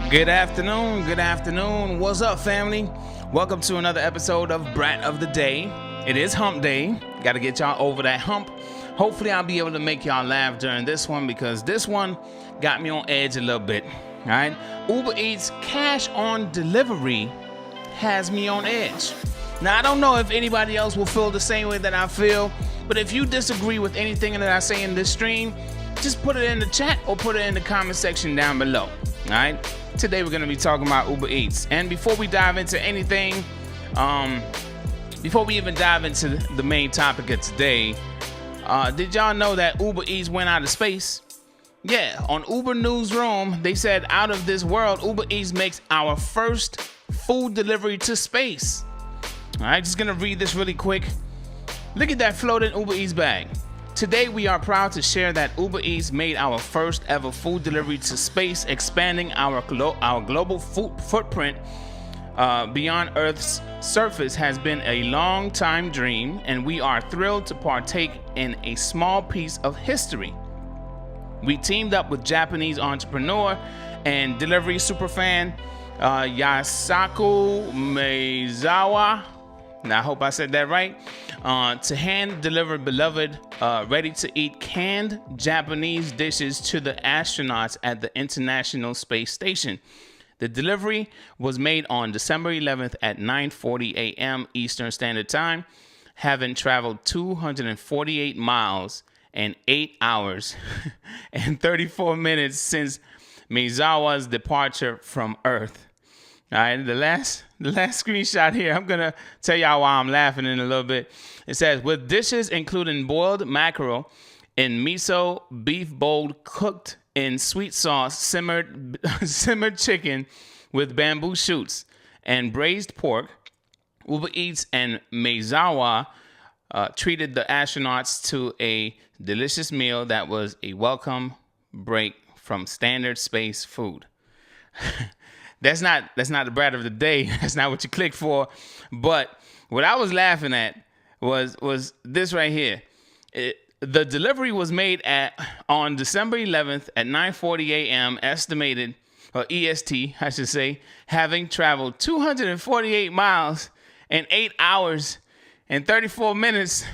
Good afternoon, good afternoon. What's up, family? Welcome to another episode of BRAT of the Day. It is hump day. Got to get y'all over that hump. Hopefully I'll be able to make y'all laugh during this one because this one got me on edge a little bit. All right, Uber Eats cash on delivery has me on edge. Now, I don't know if anybody else will feel the same way that I feel, but if you disagree with anything that I say in this stream, just put it in the chat or put it in the comment section down below. All right, today we're going to be talking about Uber Eats. And before we dive into anything, before we even dive into the main topic of today, did y'all know that Uber Eats went out of space? Yeah, on Uber Newsroom, they said out of this world, Uber Eats makes our first food delivery to space. All right, just gonna read this really quick. Look at that floating Uber Eats bag. Today, we are proud to share that Uber Eats made our first ever food delivery to space, expanding our global footprint beyond Earth's surface has been a long time dream, and we are thrilled to partake in a small piece of history. We teamed up with Japanese entrepreneur and delivery superfan Yasaku Maezawa, and I hope I said that right, to hand deliver beloved ready-to-eat canned Japanese dishes to the astronauts at the International Space Station. The delivery was made on December 11th at 9:40 a.m. Eastern Standard Time, having traveled 248 miles and 8 hours and 34 minutes since Maezawa's departure from Earth. All right, the last screenshot here, I'm going to tell y'all why I'm laughing in a little bit. It says, with dishes including boiled mackerel in miso, beef bowl cooked in sweet sauce, simmered chicken with bamboo shoots, and braised pork, Uber Eats and Maezawa treated the astronauts to a delicious meal that was a welcome break from standard space food. That's not the BRAT of the day. That's not what you click for. But what I was laughing at was this right here. The delivery was made on December 11th at 9:40 a.m. estimated, or EST, I should say, having traveled 248 miles and 8 hours and 34 minutes.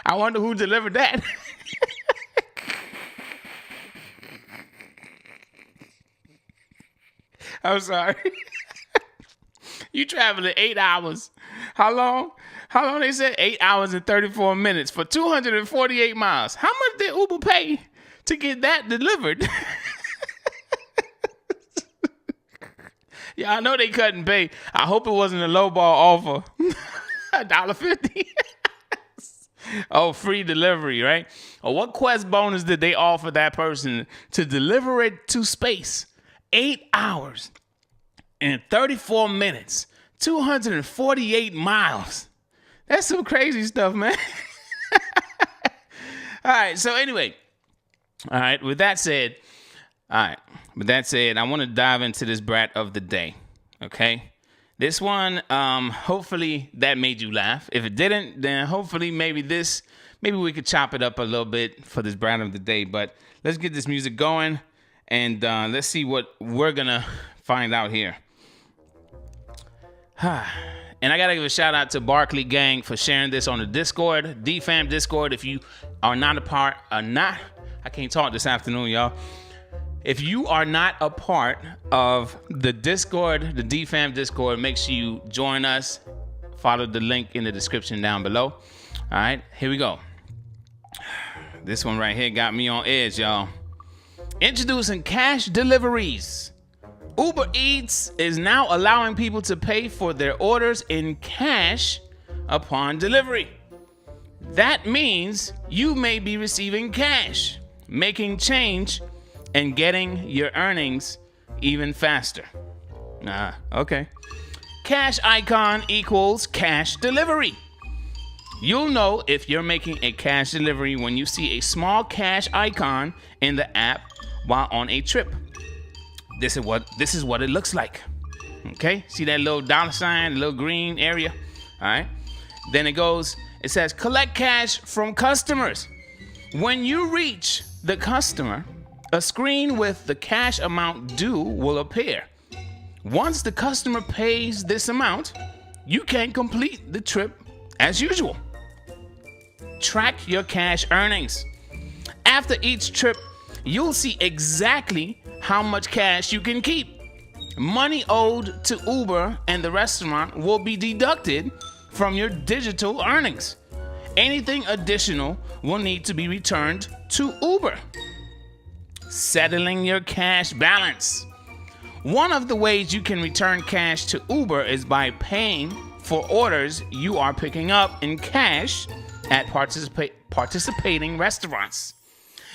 I wonder who delivered that. I'm sorry. You traveled 8 hours. How long? How long they said? 8 hours and 34 minutes for 248 miles. How much did Uber pay to get that delivered? Yeah, I know they couldn't pay. I hope it wasn't a lowball offer. $1.50. Oh, free delivery, right? Or what Quest bonus did they offer that person to deliver it to space? 8 hours and 34 minutes, 248 miles. That's some crazy stuff, man. All right. So anyway, all right. With that said, I want to dive into this BRAT of the day. Okay. This one, hopefully that made you laugh. If it didn't, then hopefully maybe we could chop it up a little bit for this BRAT of the day. But let's get this music going. And let's see what we're going to find out here. And I got to give a shout out to Barkley Gang for sharing this on the Discord, DFAM Discord. If you are not a part, I can't talk this afternoon, y'all. If you are not a part of the Discord, the DFAM Discord, make sure you join us. Follow the link in the description down below. All right, here we go. This one right here got me on edge, y'all. Introducing cash deliveries. Uber Eats is now allowing people to pay for their orders in cash upon delivery. That means you may be receiving cash, making change, and getting your earnings even faster. Okay. Cash icon equals cash delivery. You'll know if you're making a cash delivery when you see a small cash icon in the app while on a trip. This is what it looks like. Okay, see that little dollar sign, the little green area? All right. Then it says collect cash from customers. When you reach the customer, A screen with the cash amount due will appear. Once the customer pays this amount, you can complete the trip as usual. Track your cash earnings. After each trip, you'll see exactly how much cash you can keep. Money owed to Uber and the restaurant will be deducted from your digital earnings. Anything additional will need to be returned to Uber. Settling your cash balance. One of the ways you can return cash to Uber is by paying for orders you are picking up in cash at participating restaurants.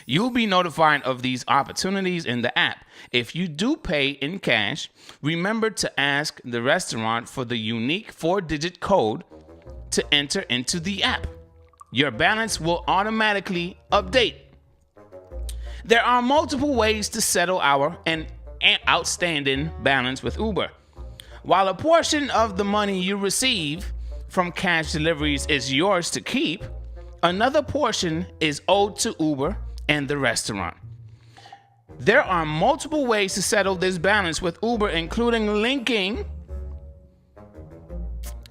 You'll be notified of these opportunities in the app. If you do pay in cash, remember to ask the restaurant for the unique 4-digit code to enter into the app. Your balance will automatically update. There are multiple ways to settle our outstanding balance with Uber. While a portion of the money you receive from cash deliveries is yours to keep, another portion is owed to Uber and the restaurant. There are multiple ways to settle this balance with Uber, including linking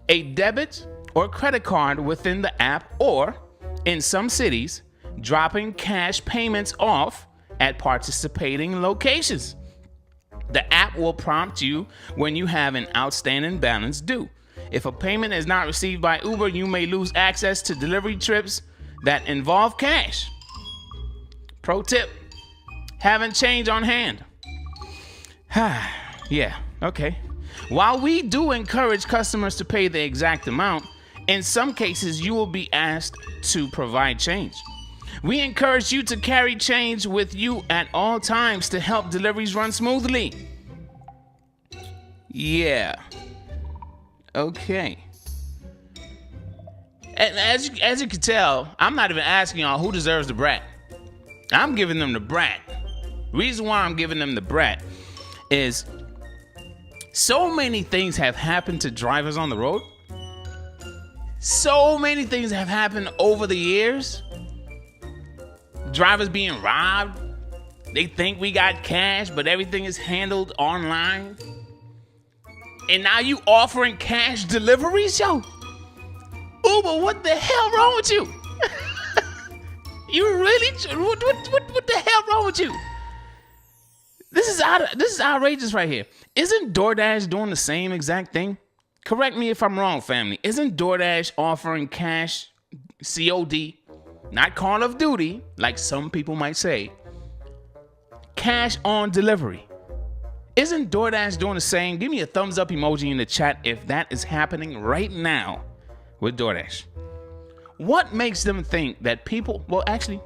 a debit or credit card within the app, or, in some cities, dropping cash payments off at participating locations. The app will prompt you when you have an outstanding balance due. If a payment is not received by Uber, you may lose access to delivery trips that involve cash. Pro tip, having change on hand. Yeah, okay. While we do encourage customers to pay the exact amount, in some cases you will be asked to provide change. We encourage you to carry change with you at all times to help deliveries run smoothly. Yeah. Okay. And as you can tell, I'm not even asking y'all who deserves the BRAT. I'm giving them the BRAT. Reason why I'm giving them the BRAT is so many things have happened to drivers on the road. So many things have happened over the years. Drivers being robbed. They think we got cash, but everything is handled online. And now you offering cash deliveries, yo? Uber, what the hell wrong with you? You really? What the hell wrong with you? This is outrageous right here. Isn't DoorDash doing the same exact thing? Correct me if I'm wrong, family. Isn't DoorDash offering cash, COD, not Call of Duty, like some people might say, cash on delivery? Isn't DoorDash doing the same? Give me a thumbs up emoji in the chat if that is happening right now with DoorDash. What makes them think that people, well, actually,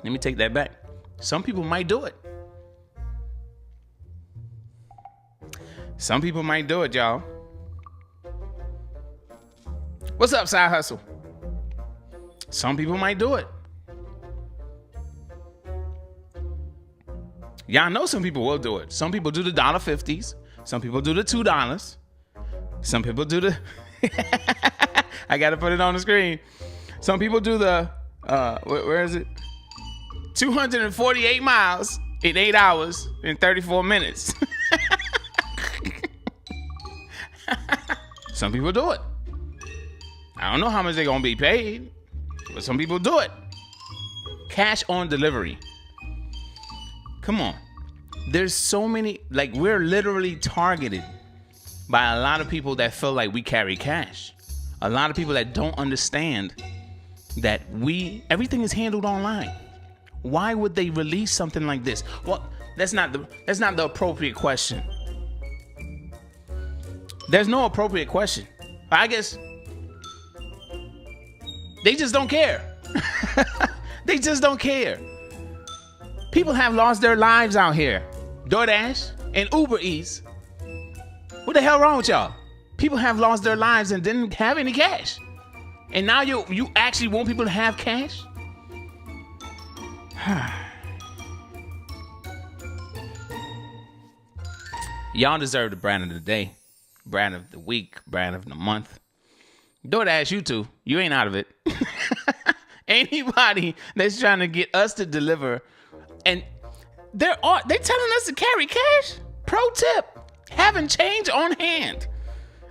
let me take that back. Some people might do it. Some people might do it, y'all. What's up, Side Hustle? Some people might do it. Y'all know some people will do it. Some people do the $1.50s. Some people do the $2. Some people do the... I got to put it on the screen. Some people do the... where is it? 248 miles in 8 hours and 34 minutes. Some people do it. I don't know how much they're going to be paid, but some people do it. Cash on delivery. Come on. There's so many, like, we're literally targeted by a lot of people that feel like we carry cash. A lot of people that don't understand that everything is handled online. Why would they release something like this? Well, that's not the appropriate question. There's no appropriate question. I guess they just don't care. They just don't care. People have lost their lives out here. DoorDash and Uber Eats. What the hell wrong with y'all? People have lost their lives and didn't have any cash. And now you actually want people to have cash? Y'all deserve the brand of the day, brand of the week, brand of the month. DoorDash, you too. You ain't out of it. Anybody that's trying to get us to deliver, and They telling us to carry cash. Pro tip: having change on hand.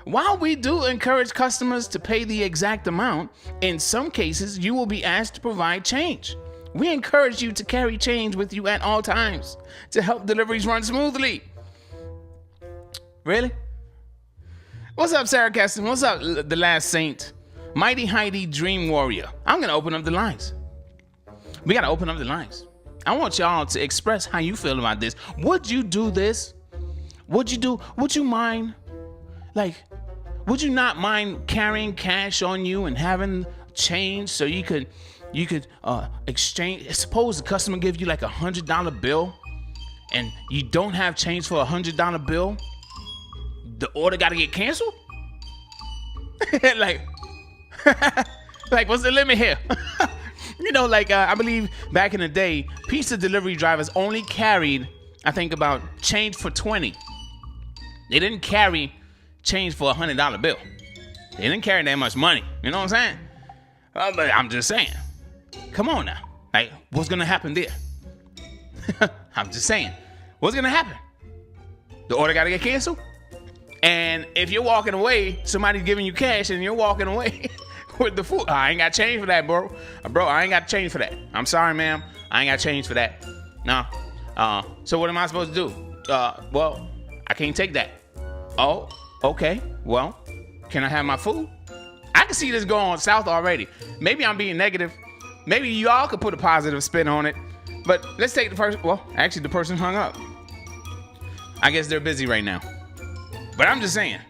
While we do encourage customers to pay the exact amount, in some cases you will be asked to provide change. We encourage you to carry change with you at all times to help deliveries run smoothly. Really? What's up, Sarah Caston? What's up, The Last Saint? Mighty Heidi Dream Warrior. I'm going to open up the lines. We got to open up the lines. I want y'all to express how you feel about this. Would you do this? Would you mind? Like, would you not mind carrying cash on you and having change so you could exchange? Suppose the customer gives you like $100 bill and you don't have change for $100 bill. The order got to get canceled? like what's the limit here? I believe back in the day, pizza delivery drivers only carried, I think, about change for 20. They didn't carry change for $100 bill. They didn't carry that much money. You know what I'm saying? But I'm just saying. Come on now. Like, what's gonna happen there? I'm just saying. What's gonna happen? The order gotta get canceled? And if you're walking away, somebody's giving you cash and you're walking away with the food. I ain't got change for that, bro. Bro, I ain't got change for that. I'm sorry, ma'am. I ain't got change for that. No. So what am I supposed to do? Well, I can't take that. Oh, okay. Well, can I have my food? I can see this going south already. Maybe I'm being negative. Maybe y'all could put a positive spin on it. But let's take the person. Well, actually, the person hung up. I guess they're busy right now. But I'm just saying,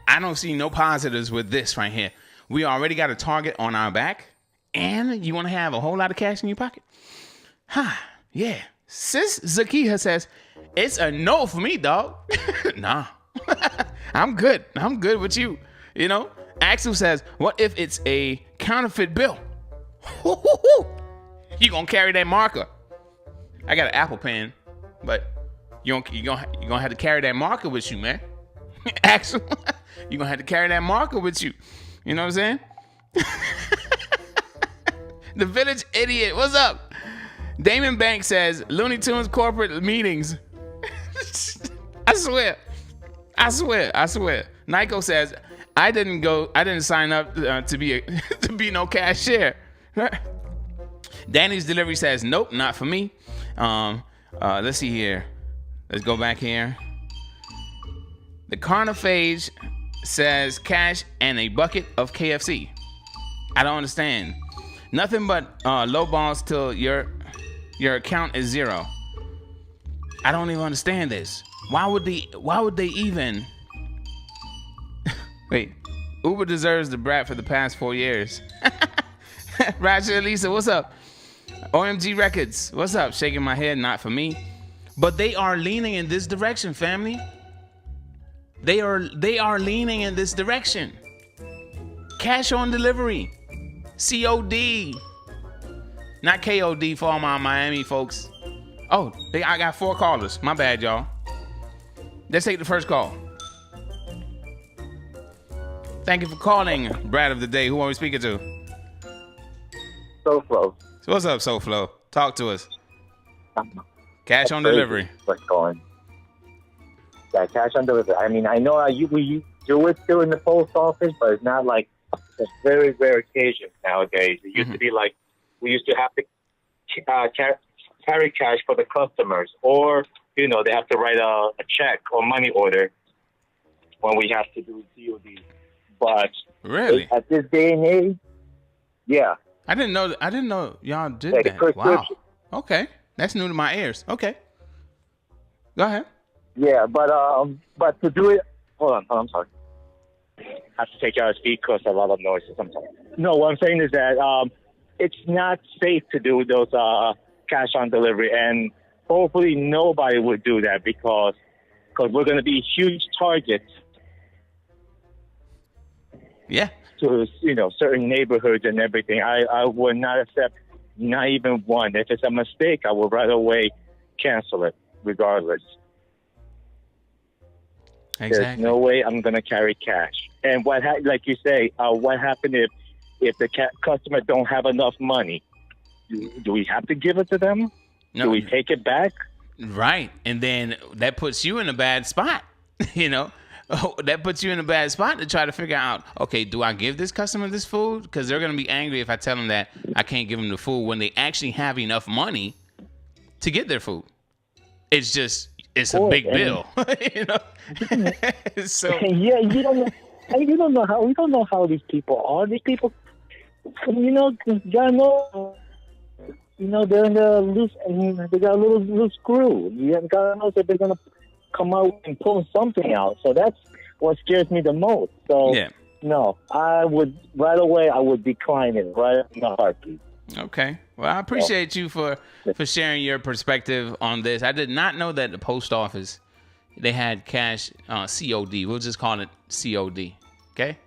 I don't see no positives with this right here. We already got a target on our back, and you want to have a whole lot of cash in your pocket? Yeah. Sis Zakiya says, it's a no for me, dog. Nah. I'm good. I'm good with you. You know? Axel says, what if it's a counterfeit bill? You gonna carry that marker? I got an Apple Pen, but you're gonna have to carry that marker with you, man. Axel, you're gonna have to carry that marker with you. You know what I'm saying? The Village Idiot, what's up? Damon Banks says, Looney Tunes corporate meetings. I swear. Nico says, I didn't sign up to be no cashier. Danny's Delivery says, nope, not for me. Let's see here. Let's go back here. The Carnophage says cash and a bucket of KFC. I don't understand. Nothing but low balls till your account is zero. I don't even understand this. Why would they even? Wait, Uber deserves the BRAT for the past 4 years. Roger Lisa, what's up? OMG Records, what's up? Shaking my head, not for me. But they are leaning in this direction, family. They are leaning in this direction. Cash on delivery. COD. Not KOD for all my Miami folks. Oh, I got 4 callers. My bad, y'all. Let's take the first call. Thank you for calling, Brat of the Day. Who are we speaking to? SoFlo. So what's up, SoFlo? Talk to us. Cash on delivery. What's going? Yeah, cash on delivery. I mean, I know you do it still in the post office, but it's not like it's very rare occasion nowadays. It used to be like we used to have to carry cash for the customers, or they have to write a check or money order when we have to do COD. But really, at this day and age, yeah. I didn't know y'all did that. Wow. Okay. That's new to my ears. Okay. Go ahead. Yeah, but to do it, hold on, I'm sorry. I have to take out a speak because a lot of noises. I'm sorry. No, what I'm saying is that it's not safe to do those cash on delivery, and hopefully nobody would do that because we're going to be huge targets. Yeah. To certain neighborhoods and everything. I would not accept not even one. If it's a mistake, I will right away cancel it regardless. Exactly. There's no way I'm going to carry cash. And like you say, what happened if the customer don't have enough money? Do we have to give it to them? No. Do we take it back? Right. And then that puts you in a bad spot, you know? That puts you in a bad spot to try to figure out, okay, do I give this customer this food? Because they're going to be angry if I tell them that I can't give them the food when they actually have enough money to get their food. It's just, it's a big bill, you know? So yeah, you don't know how these people are. These people, you know, God knows, you know, they're in the loose, they got a little loose screw. God knows that they're gonna come out and pull something out. So that's what scares me the most. So no, I would decline it right in a heartbeat. Okay. Well, I appreciate you for sharing your perspective on this. I did not know that the post office, they had cash COD. We'll just call it COD. Okay.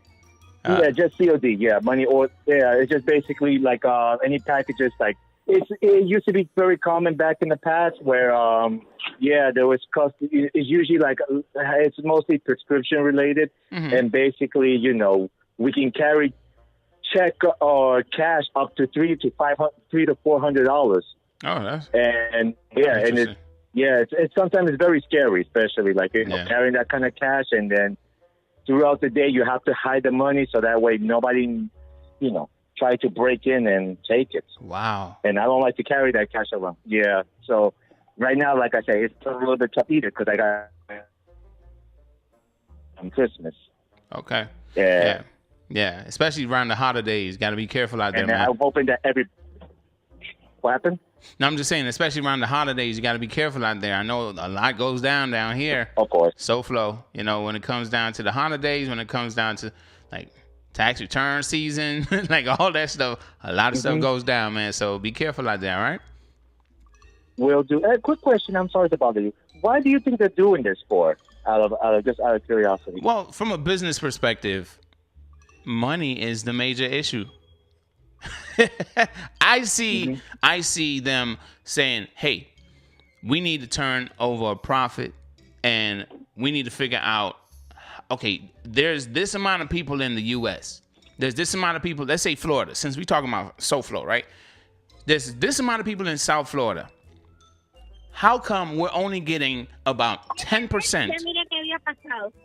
Yeah, just COD. Yeah, money or it's just basically like any packages. Like it used to be very common back in the past where there was cost. It's usually like it's mostly prescription related, and basically you know we can carry check or cash up to $300 to $400. Oh, that's and it's sometimes it's very scary, especially like you know, carrying that kind of cash, and then throughout the day you have to hide the money so that way nobody, you know, try to break in and take it. Wow. And I don't like to carry that cash around. Yeah. So right now, like I say, it's a little bit tough either because I got on Christmas. Okay. Yeah. Yeah, especially around the holidays. Got to be careful out there, and man. I'm hoping that What happened? No, I'm just saying, especially around the holidays, you got to be careful out there. I know a lot goes down here. Of course. SoFlo, you know, when it comes down to the holidays, when it comes down to like tax return season, like all that stuff, a lot of stuff goes down, man. So be careful out there, all right? Will do. Quick question. I'm sorry to bother you. Why do you think they're doing this for? Out of curiosity. Well, from a business perspective, money is the major issue. I see them saying, hey, we need to turn over a profit and we need to figure out, okay, there's this amount of people in the U.S. There's this amount of people, let's say Florida, since we're talking about SoFlo, right? There's this amount of people in South Florida. How come we're only getting about 10%?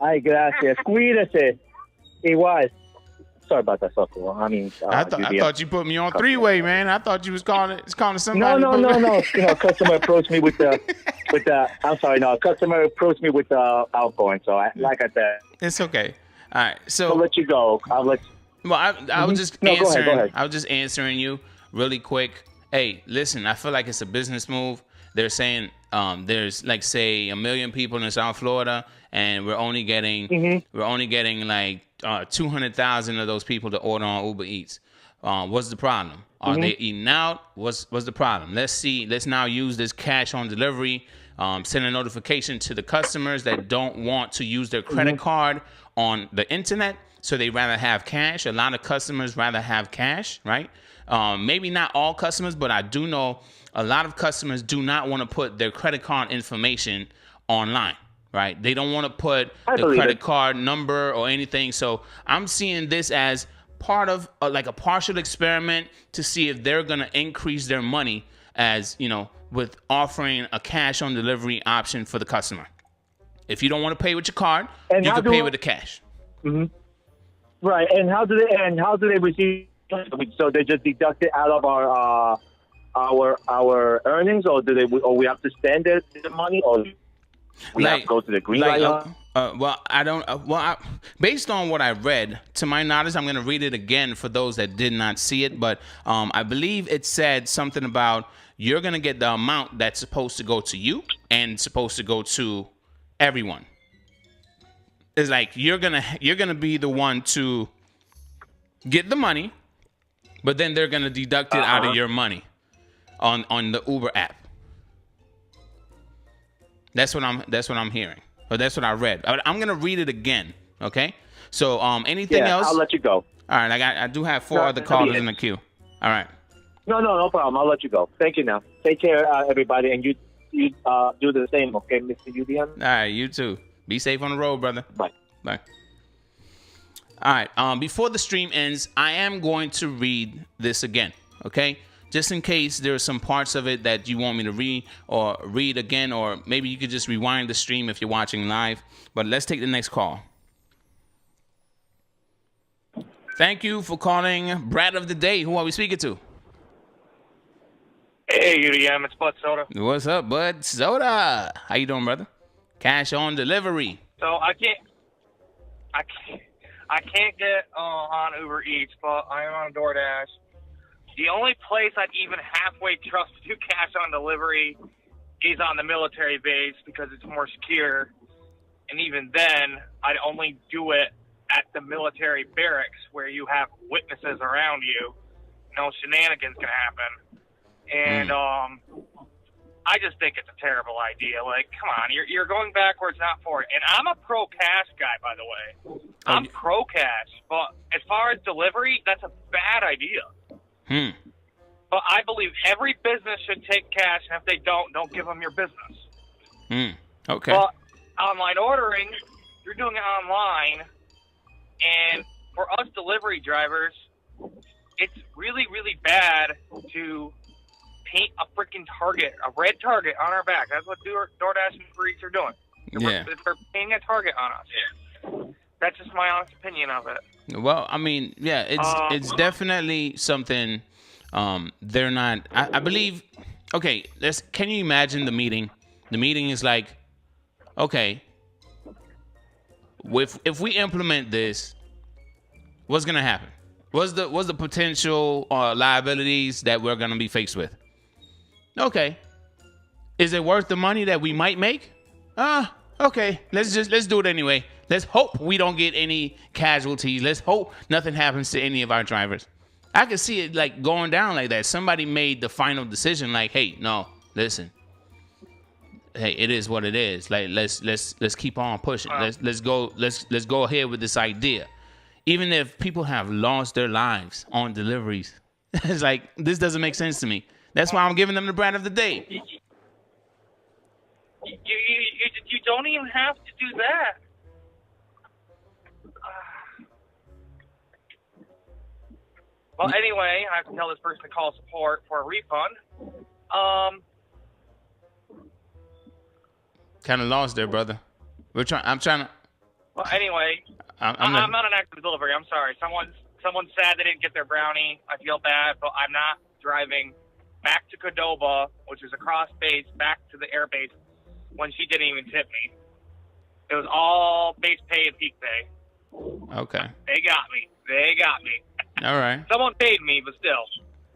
Ay, gracias. Cuídese. Igual. Sorry about that, SoFlo. I mean, I thought you put me on three-way, man. I thought you was calling somebody. No. You know, customer approached me with the. I'm sorry, no. Customer approached me with the outgoing. So like I said, it's okay. All right, so I'll let you go. I'll let. Well, I was just No, answering. go ahead. I was just answering you really quick. Hey, listen, I feel like it's a business move. They're saying there's like say 1 million people in South Florida, and we're only getting like 200,000 of those people to order on Uber Eats. What's the problem? Are they eating out? What's the problem? Let's see. Let's now use this cash on delivery. Send a notification to the customers that don't want to use their credit card on the internet, so they rather have cash. A lot of customers rather have cash, right? Maybe not all customers, but I do know a lot of customers do not want to put their credit card information online, right? They don't want to put the credit card number or anything. So I'm seeing this as part of like a partial experiment to see if they're going to increase their money, as you know, with offering a cash on delivery option for the customer. If you don't want to pay with your card, you can pay with the cash. Right. And how do they receive? So they just deduct it out of our earnings, or we have to spend the money, or we have to go to the green light? Based on what I read, to my knowledge, I'm going to read it again for those that did not see it. But I believe it said something about you're going to get the amount that's supposed to go to you and supposed to go to everyone. It's like you're gonna be the one to get the money, but then they're gonna deduct it out of your money on the Uber app. That's what I'm hearing. Or that's what I read. I'm gonna read it again. Okay. So anything else? I'll let you go. All right. I do have four other callers in the queue. All right. No problem. I'll let you go. Thank you. Now take care, everybody, and you do the same. Okay, Mr. UDM. All right. You too. Be safe on the road, brother. Bye. Bye. All right. Before the stream ends, I am going to read this again. Okay. just in case there's some parts of it that you want me to read again, or maybe you could just rewind the stream if you're watching live. But let's take the next call. Thank you for calling BRAT of the Day. Who are we speaking to? Hey, UDM, it's Bud Soda. What's up, Bud Soda? How you doing, brother? Cash on delivery. So I can't get on Uber Eats, but I am on DoorDash. The only place I'd even halfway trust to do cash on delivery is on the military base because it's more secure. And even then, I'd only do it at the military barracks where you have witnesses around you. No shenanigans can happen. And I just think it's a terrible idea. Like, come on, you're going backwards, not forward. And I'm a pro cash guy, by the way. I'm pro cash, but as far as delivery, that's a bad idea. But I believe every business should take cash, and if they don't give them your business. Okay. But online ordering, you're doing it online, and for us delivery drivers, it's really, really bad to paint a freaking target, a red target on our back. That's what DoorDash and Uber Eats are doing. Yeah. They're painting a target on us. That's just my honest opinion of it. Well, I mean, yeah, it's definitely something they're not. I believe. Okay, can you imagine the meeting? The meeting is like, okay, if we implement this, what's gonna happen? What's the potential liabilities that we're gonna be faced with? Okay, is it worth the money that we might make? Okay, let's do it anyway. Let's hope we don't get any casualties. Let's hope nothing happens to any of our drivers. I can see it like going down like that. Somebody made the final decision like, hey, no, listen. Hey, it is what it is. Like let's keep on pushing. Let's go ahead with this idea. Even if people have lost their lives on deliveries. It's like, this doesn't make sense to me. That's why I'm giving them the BRAT of the Day. You don't even have to do that. Well, anyway, I have to tell this person to call support for a refund. Kind of lost there, brother. I'm trying to. Well, anyway, I'm not an active delivery. I'm sorry. Someone's sad they didn't get their brownie. I feel bad, but I'm not driving back to Cordoba, which is across base, back to the air base, when she didn't even tip me. It was all base pay and peak pay. Okay. They got me. All right. Someone paid me, but still.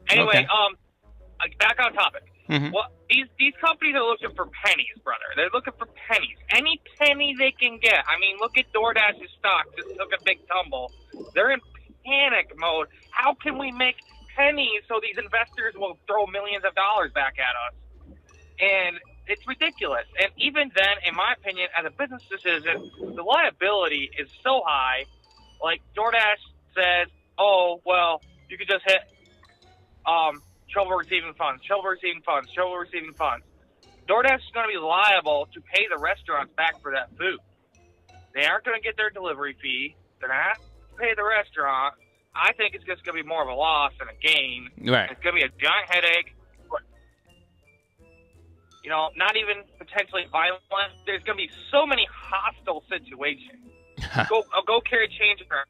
Anyway, Okay. Back on topic. Mm-hmm. Well, these companies are looking for pennies, brother. They're looking for pennies. Any penny they can get. I mean, look at DoorDash's stock. Just took a big tumble. They're in panic mode. How can we make pennies so these investors will throw millions of dollars back at us? And it's ridiculous. And even then, in my opinion, as a business decision, the liability is so high. Like DoorDash says, oh, well, you could just hit trouble receiving funds. DoorDash is going to be liable to pay the restaurants back for that food. They aren't going to get their delivery fee. They're going to have to pay the restaurant. I think it's just going to be more of a loss than a gain. Right. It's going to be a giant headache. You know, not even potentially violent. There's going to be so many hostile situations. go carry change around.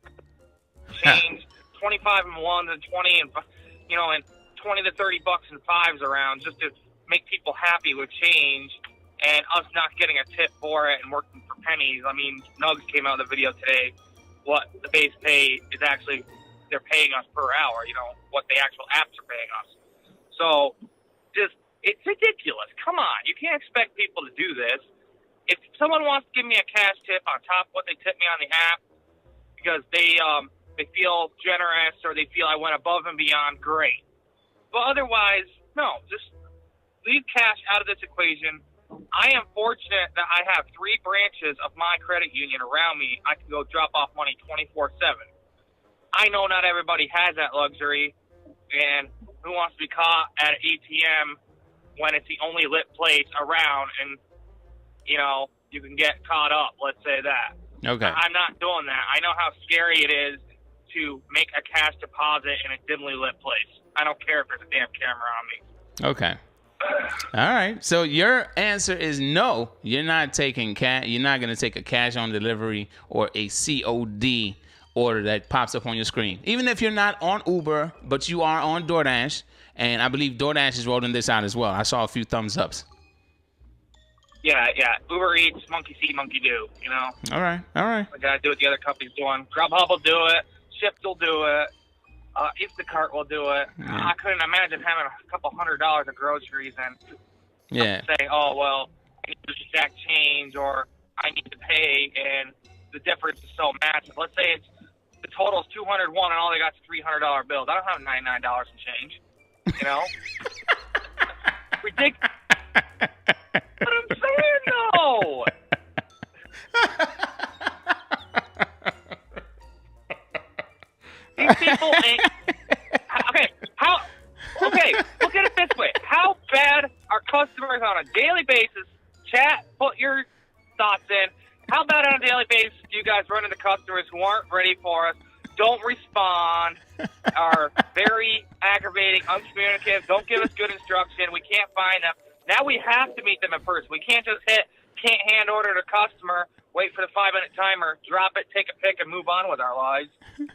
Change 25 and 1s and 20 and, and 20 to 30 bucks and 5s around just to make people happy with change, and us not getting a tip for it and working for pennies. I mean, Nugs came out in the video today. What the base pay is actually, they're paying us per hour, what the actual apps are paying us. So it's ridiculous. Come on. You can't expect people to do this. If someone wants to give me a cash tip on top of what they tip me on the app because they feel generous or they feel I went above and beyond, great. But otherwise, no, just leave cash out of this equation. I am fortunate that I have 3 branches of my credit union around me. I can go drop off money 24/7. I know not everybody has that luxury, and who wants to be caught at an ATM when it's the only lit place around and, you can get caught up, let's say that. Okay. I'm not doing that. I know how scary it is to make a cash deposit in a dimly lit place. I don't care if there's a damn camera on me. Okay. All right. So your answer is no. You're not taking cash. You're not going to take a cash on delivery or a COD order that pops up on your screen. Even if you're not on Uber, but you are on DoorDash, and I believe DoorDash is rolling this out as well. I saw a few thumbs ups. Yeah. Uber Eats, monkey see, monkey do. You know. All right. I gotta do what the other company's doing. Grubhub will do it. Shipt will do it. Instacart will do it. I couldn't imagine having a couple $100 of groceries and say, oh, well, I need to stack change or I need to pay, and the difference is so massive. Let's say the total is $201 and all they got is $300 bills. I don't have $99 in change, you know? Ridiculous. But I'm saying, no. These people ain't. Okay, look at it this way. How bad are customers on a daily basis? Chat, put your thoughts in. How bad on a daily basis do you guys run into customers who aren't ready for us, don't respond, are very aggravating, uncommunicative, don't give us good instruction, we can't find them. Now we have to meet them in person. We can't just can't hand order to customer, wait for the 5-minute timer, drop it, take a pic, and move on with our lives.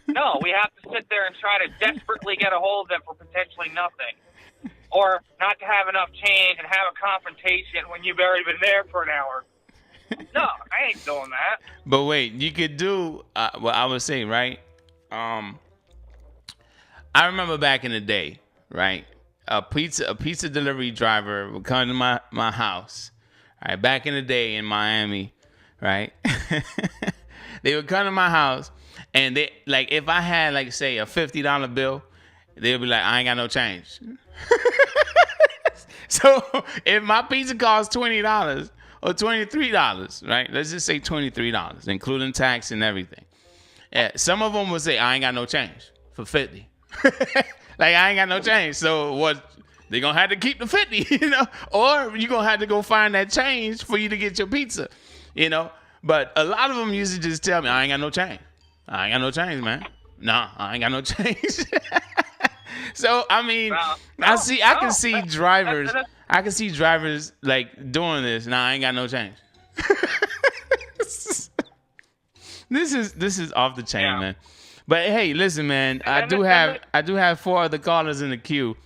No, we have to sit there and try to desperately get a hold of them for potentially nothing. Or not to have enough change and have a confrontation when you've already been there for an hour. No, I ain't doing that. But wait, you could do what I was saying, right? I remember back in the day, right? A pizza delivery driver would come to my house. All right, back in the day in Miami, right? They would come to my house, and they like if I had like say a $50 bill, they'd be like, I ain't got no change. So if my pizza costs $20 or $23, right? Let's just say $23, including tax and everything. Yeah, some of them would say, I ain't got no change for 50. Like I ain't got no change. So what? They gonna have to keep the 50, you know, or you gonna have to go find that change for you to get your pizza, you know. But a lot of them used to just tell me, I ain't got no change. I ain't got no change, man. Nah, I ain't got no change. So I mean, I can see drivers like doing this. Nah, I ain't got no change. This is off the chain, man. But hey, listen, man, I do have 4 other callers in the queue.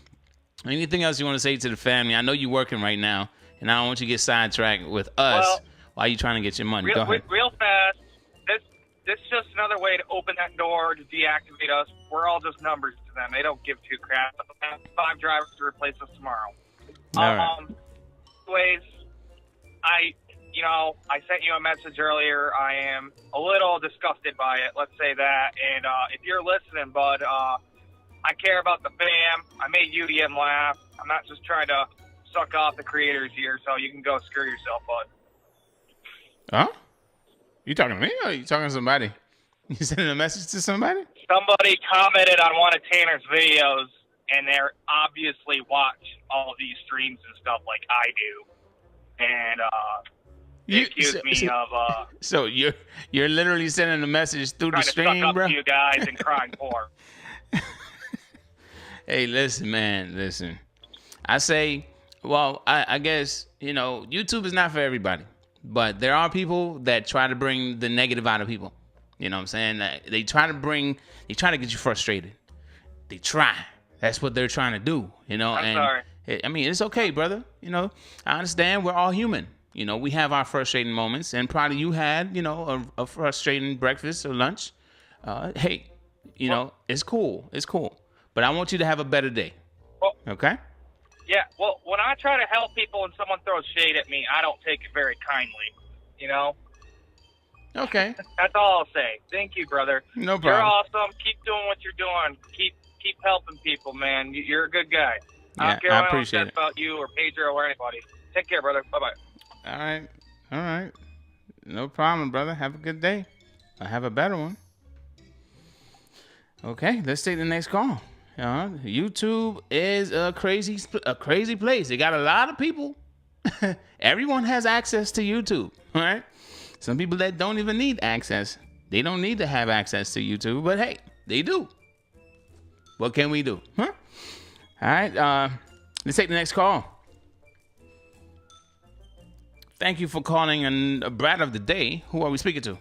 Anything else you want to say to the family? I know you're working right now, and I don't want you to get sidetracked with us while you're trying to get your money. Go ahead. Real fast, this is just another way to open that door to deactivate us. We're all just numbers to them. They don't give 2 craps. I have 5 drivers to replace us tomorrow. All right. Anyways, I sent you a message earlier. I am a little disgusted by it. Let's say that. And if you're listening, bud, I care about the fam. I made UDM laugh. I'm not just trying to suck off the creators here, so you can go screw yourself, bud. Huh? You talking to me or you talking to somebody? You sending a message to somebody? Somebody commented on one of Tanner's videos, and they obviously watch all of these streams and stuff like I do. And they accused me of... So you're literally sending a message through the stream, trying to suck bro? up to you guys and crying poor. Hey, listen, man, listen. I say, well, I guess, you know, YouTube is not for everybody. But there are people that try to bring the negative out of people. You know what I'm saying? They try to get you frustrated. They try. That's what they're trying to do, you know? I'm sorry. I mean, it's okay, brother. You know, I understand we're all human. You know, we have our frustrating moments, and probably you had, you know, a frustrating breakfast or lunch. Hey, you know, it's cool. It's cool. But I want you to have a better day. Okay? Yeah, well, when I try to help people and someone throws shade at me, I don't take it very kindly, you know? Okay. That's all I'll say. Thank you, brother. No problem. You're awesome. Keep doing what you're doing. Keep helping people, man. You're a good guy. I don't care what anyone says about you or Pedro or anybody. Take care, brother. Bye-bye. All right. No problem, brother. Have a good day. I have a better one. Okay, let's take the next call. YouTube is a crazy place. They got a lot of people. Everyone has access to YouTube, all right? Some people that don't even need access. They don't need to have access to YouTube, but hey, they do. What can we do? Huh? All right. Let's take the next call. Thank you for calling a brat of the day. Who are we speaking to?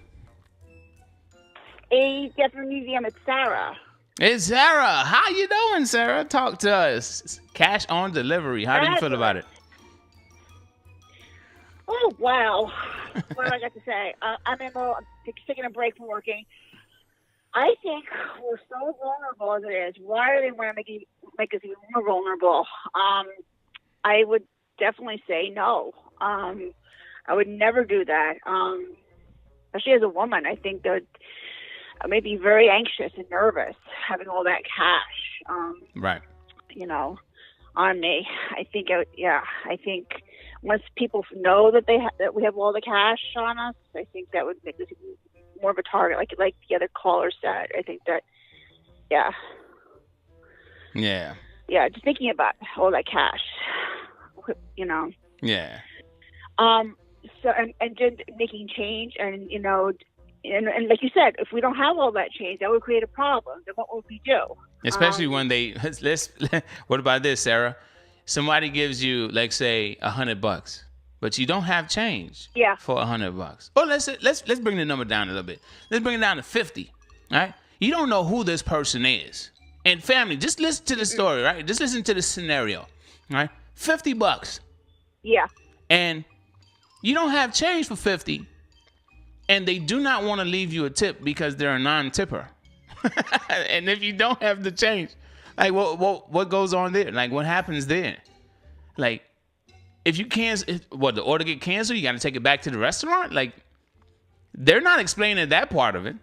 Hey, Jeffrey Museum, it's Sarah. It's Sarah. How you doing, Sarah? Talk to us. Cash on delivery. How do you feel about it? Oh, wow. What do I got to say? I'm taking a break from working. I think we're so vulnerable as it is. Why do they want to make us even more vulnerable? I would definitely say no. I would never do that. Especially as a woman, I think that I may be very anxious and nervous having all that cash. Right. On me. I think, I think once people know that that we have all the cash on us, I think that would make us more of a target, like the other caller said. I think that, yeah. Just thinking about all that cash, Yeah. So and just making change, and and like you said, if we don't have all that change, that would create a problem. Then what would we do? Especially when what about this, Sarah? Somebody gives you, like, say, $100, but you don't have change. Yeah. For $100. Well, let's bring the number down a little bit. Let's bring it down to 50. All right. You don't know who this person is. And family, just listen to the story, right? Just listen to the scenario. All right. $50. Yeah. And you don't have change for 50. And they do not want to leave you a tip because they're a non-tipper. And if you don't have the change, like, what goes on there? Like, what happens there? Like, if you cancel, the order get canceled, you got to take it back to the restaurant? Like, they're not explaining that part of it.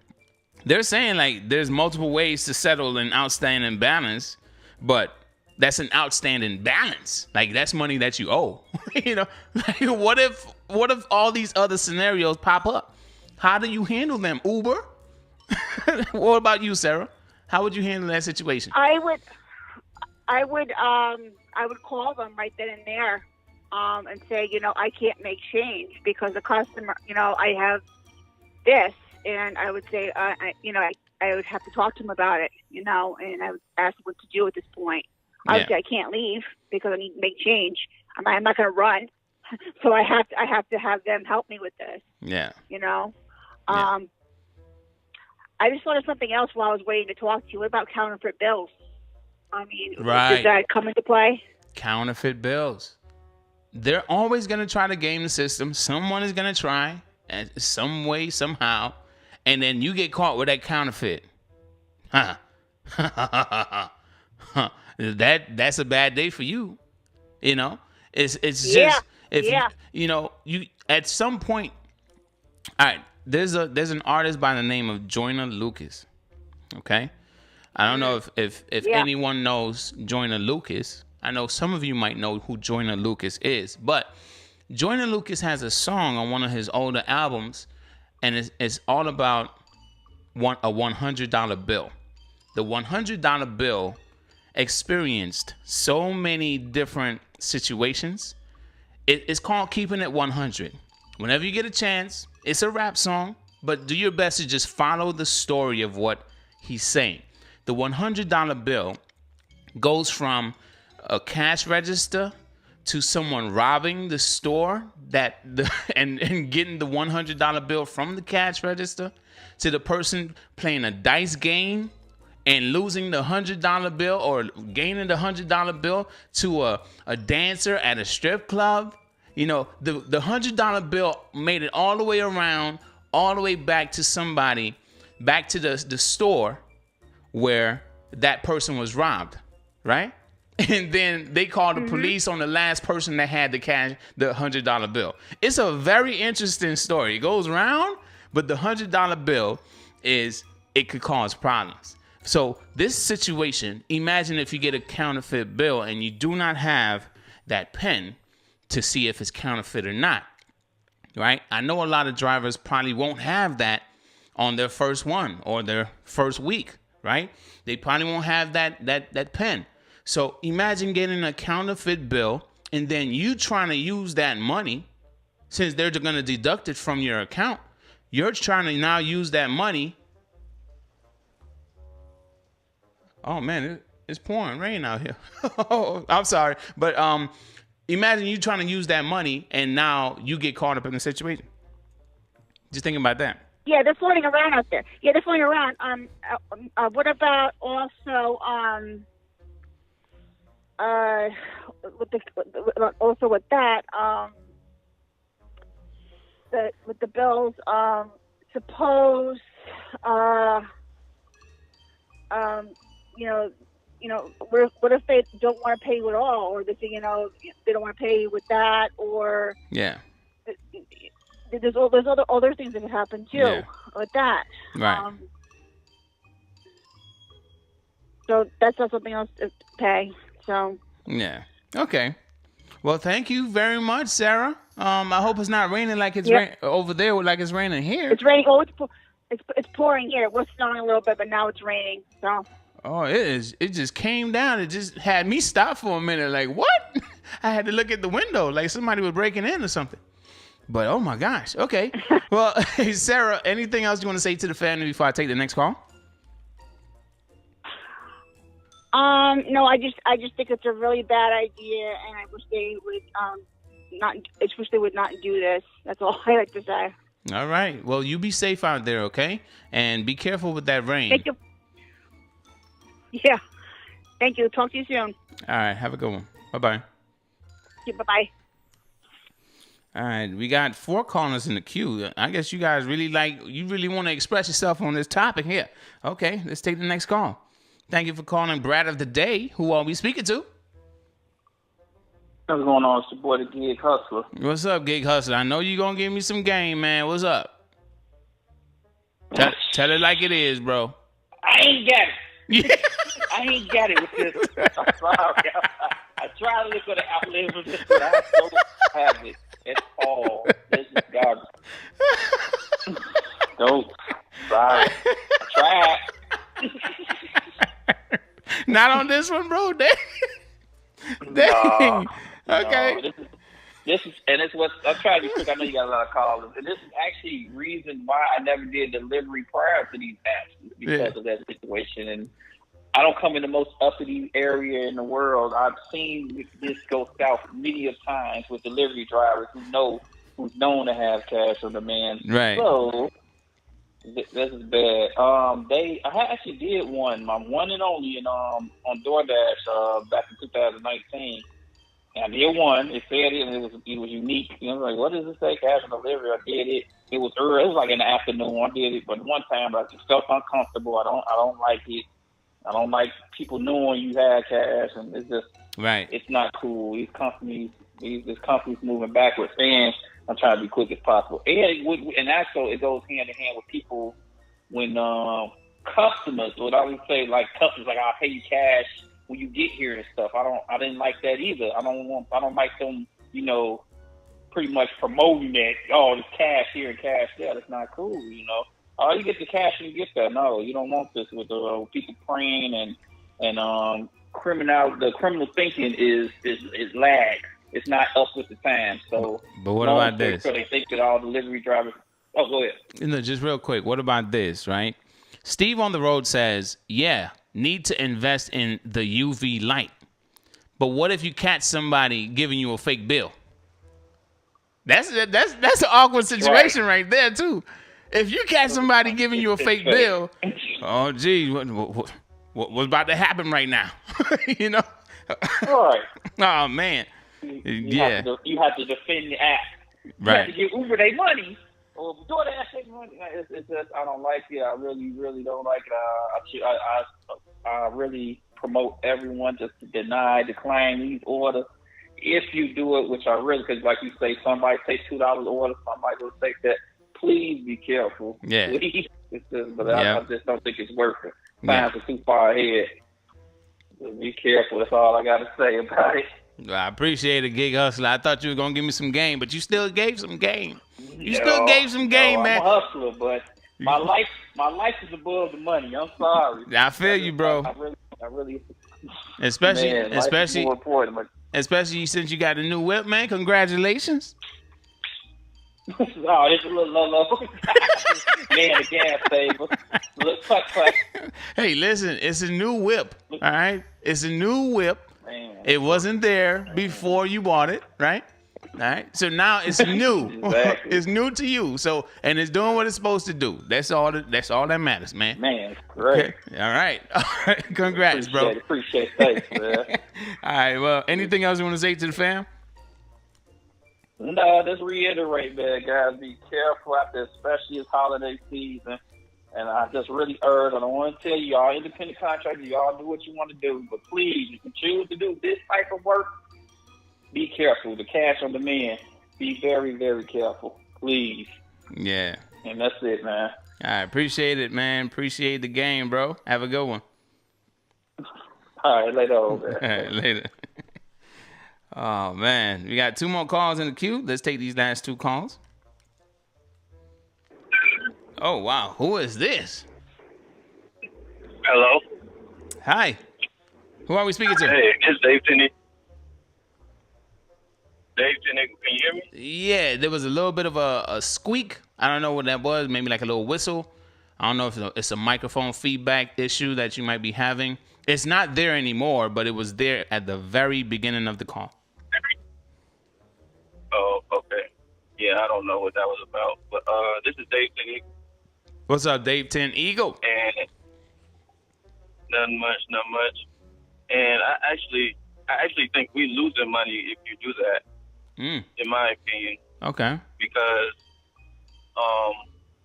They're saying, like, there's multiple ways to settle an outstanding balance, but that's an outstanding balance. Like, that's money that you owe. Like, what if all these other scenarios pop up? How do you handle them? Uber? What about you, Sarah? How would you handle that situation? I would call them right then and there, and say, I can't make change because the customer, I have this, and I would say, I would have to talk to them about it, and I would ask them what to do at this point. Obviously, I can't leave because I need to make change. I'm not going to run, so I have to have them help me with this. Yeah. I just thought of something else while I was waiting to talk to you. What about counterfeit bills? Right. Does that come into play? Counterfeit bills. They're always going to try to game the system. Someone is going to try, some way, somehow, and then you get caught with that counterfeit. That's a bad day for you. It's just you at some point. All right. There's an artist by the name of Joyner Lucas. Okay, I don't know if anyone knows Joyner Lucas. I know some of you might know who Joyner Lucas is, but Joyner Lucas has a song on one of his older albums, and it's all about a $100 bill. The $100 bill experienced so many different situations. It's called Keeping It 100. Whenever you get a chance, it's a rap song, but do your best to just follow the story of what he's saying. The $100 bill goes from a cash register to someone robbing the store and getting the $100 bill from the cash register, to the person playing a dice game and losing the $100 bill or gaining the $100 bill, to a dancer at a strip club. The $100 bill made it all the way around, all the way back to somebody, back to the store where that person was robbed, right? And then they called the police on the last person that had the $100 bill. It's a very interesting story. It goes around, but the $100 bill it could cause problems. So this situation, imagine if you get a counterfeit bill and you do not have that pen to see if it's counterfeit or not, right? I know a lot of drivers probably won't have that on their first one or their first week, right? They probably won't have that pen. So imagine getting a counterfeit bill and then you trying to use that money, since they're going to deduct it from your account. You're trying to now use that money. Oh man, It's pouring rain out here. Oh, I'm sorry, but imagine you trying to use that money and now you get caught up in the situation. Just thinking about that. Yeah, they're floating around out there. Yeah, they're floating around. What about also with that with the bills? Suppose what if they don't want to pay you at all, or they say they don't want to pay you with that, or yeah. There's other things that can happen too with that. Right. So that's not something else to pay. So. Yeah. Okay. Well, thank you very much, Sarah. I hope it's not raining like it's over there, like it's raining here. It's raining. Oh, it's pouring here. It was snowing a little bit, but now it's raining. So. Oh, it is. It just came down. It just had me stop for a minute. Like, what? I had to look at the window like somebody was breaking in or something. But, oh, my gosh. Okay. Well, hey, Sarah, anything else you want to say to the family before I take the next call? No, I just think it's a really bad idea, and I wish they would not do this. That's all I like to say. All right. Well, you be safe out there, okay? And be careful with that rain. Thank you. Yeah. Thank you. Talk to you soon. All right. Have a good one. Bye-bye. Yeah, bye-bye. All right, we got 4 callers in the queue. I guess you guys really want to express yourself on this topic here. Okay, let's take the next call. Thank you for calling BRAT of the Day. Who are we speaking to? What's going on? It's your boy, the Gig Hustler. What's up, Gig Hustler? I know you're going to give me some game, man. What's up? Tell it like it is, bro. I ain't got it. I ain't got it with this. I'm sorry. I try to look for the outlet of this, but I don't have it. It's all. This is garbage. Dope. Sorry. I tried. Not on this one, bro. Dang. Okay. No, this is, and it's what I'm trying to be quick. I know you got a lot of callers, and this is actually reason why I never did delivery prior to these apps because of that situation. And I don't come in the most uppity area in the world. I've seen this go south many of times with delivery drivers who's known to have cash on demand. Right. So this is bad. I actually did my one and only on DoorDash back in 2019. And I did one. It said it, and it was unique. You know, like, what does it say? Cash on delivery. I did it. It was early. It was like in the afternoon. I did it, but one time I just felt uncomfortable. I don't like it. I don't like people knowing you had cash, and it's just It's not cool. These companies moving backwards, and I'm trying to be quick as possible. And actually, it goes hand in hand with people when customers. What I would say, like customers, like I'll pay you cash when you get here and stuff. I didn't like that either. I don't like them. Pretty much promoting that. Oh, there's cash here and cash there. That's not cool. Oh, you get the cash and you get that. No, you don't want this with people praying and criminal. The criminal thinking is lag. It's not up with the time. So, but what about this? So they think that all delivery drivers. Oh, go ahead. Just real quick. What about this? Right? Steve on the road says, "Yeah, need to invest in the UV light." But what if you catch somebody giving you a fake bill? That's an awkward situation right there too. If you catch somebody giving you a fake bill, oh gee, what's about to happen right now? Right. Oh man. You have to defend the app. You have to give Uber their money or DoorDash their money. It's just I don't like it. I really, really don't like it. I really promote everyone just to decline these orders. If you do it, which I really, because like you say, somebody takes $2 order, somebody will take that. Please be careful. Yeah. Please. I just don't think it's worth it. Times are too far ahead. So be careful. That's all I got to say about it. Well, I appreciate it, Gig Hustler. I thought you were going to give me some game, but you still gave some game. Still gave some game, man. I'm a hustler, but my life is above the money. I'm sorry. I feel you, bro. I really especially more important, especially since you got a new whip, man. Congratulations. Oh, it's a little low. Man, the gas saver. Look, Hey, listen, it's a new whip. All right. It's a new whip. Man. It wasn't there before you bought it, right? All right. So now it's new. Exactly. It's new to you. So, and it's doing what it's supposed to do. That's all that matters, man. Man, great. Okay. All right. All right. Congrats, bro. Appreciate it. Thanks, man. All right. Well, anything else you want to say to the fam? No, just reiterate, man, guys, be careful out there, especially this holiday season. And I just really urge, and I want to tell you, y'all independent contractors, y'all do what you want to do. But please, if you choose to do this type of work, be careful. The cash on demand, be very, very careful. Please. Yeah. And that's it, man. All right. Appreciate it, man. Appreciate the game, bro. Have a good one. All right, later on, man. All right. Later. Oh, man. We got 2 more calls in the queue. Let's take these last 2 calls. Oh, wow. Who is this? Hello. Hi. Who are we speaking to? Hey, it's Dave Tinney. Dave Tinney, can you hear me? Yeah, there was a little bit of a squeak. I don't know what that was. Maybe like a little whistle. I don't know if it's a microphone feedback issue that you might be having. It's not there anymore, but it was there at the very beginning of the call. Oh, okay. Yeah, I don't know what that was about. But this is Dave Tinney. What's up, Dave 10 Eagle? And nothing much. And I actually think we losing money if you do that. In my opinion. Okay. Because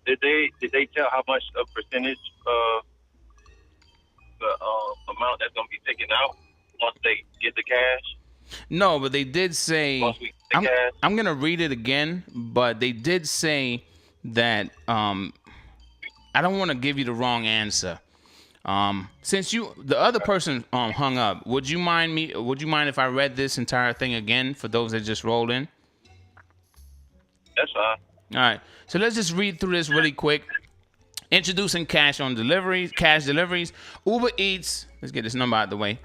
did they tell how much a percentage of the amount that's gonna be taken out once they get the cash? No, but they did say. Once we get the cash? I'm gonna read it again, but they did say that I don't want to give you the wrong answer. Since the other person hung up, would you mind if I read this entire thing again for those that just rolled in? That's fine. All right. So let's just read through this really quick. Introducing cash deliveries. Uber Eats, let's get this number out of the way.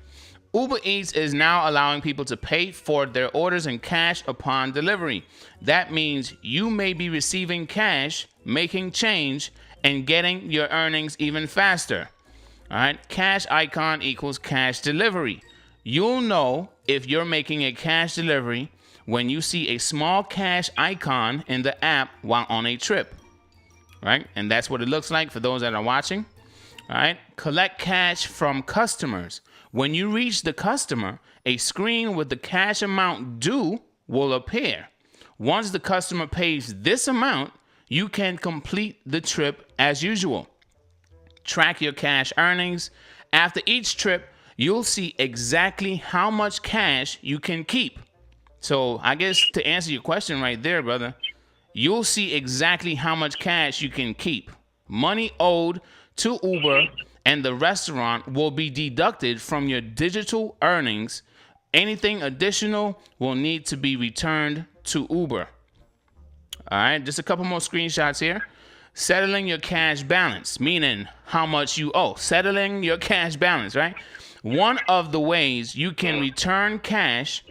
Uber Eats is now allowing people to pay for their orders in cash upon delivery. That means you may be receiving cash, making change, and getting your earnings even faster. All right, cash icon equals cash delivery. You'll know if you're making a cash delivery when you see a small cash icon in the app while on a trip. Right? And that's what it looks like for those that are watching. All right, collect cash from customers. When you reach the customer, a screen with the cash amount due will appear. Once the customer pays this amount, you can complete the trip as usual. Track your cash earnings. After each trip, you'll see exactly how much cash you can keep. So I guess to answer your question right there, brother, you'll see exactly how much cash you can keep. Money owed to Uber and the restaurant will be deducted from your digital earnings. Anything additional will need to be returned to Uber. All right, just a couple more screenshots here. Settling your cash balance, meaning how much you owe. Settling your cash balance, right? One of the ways you can return cash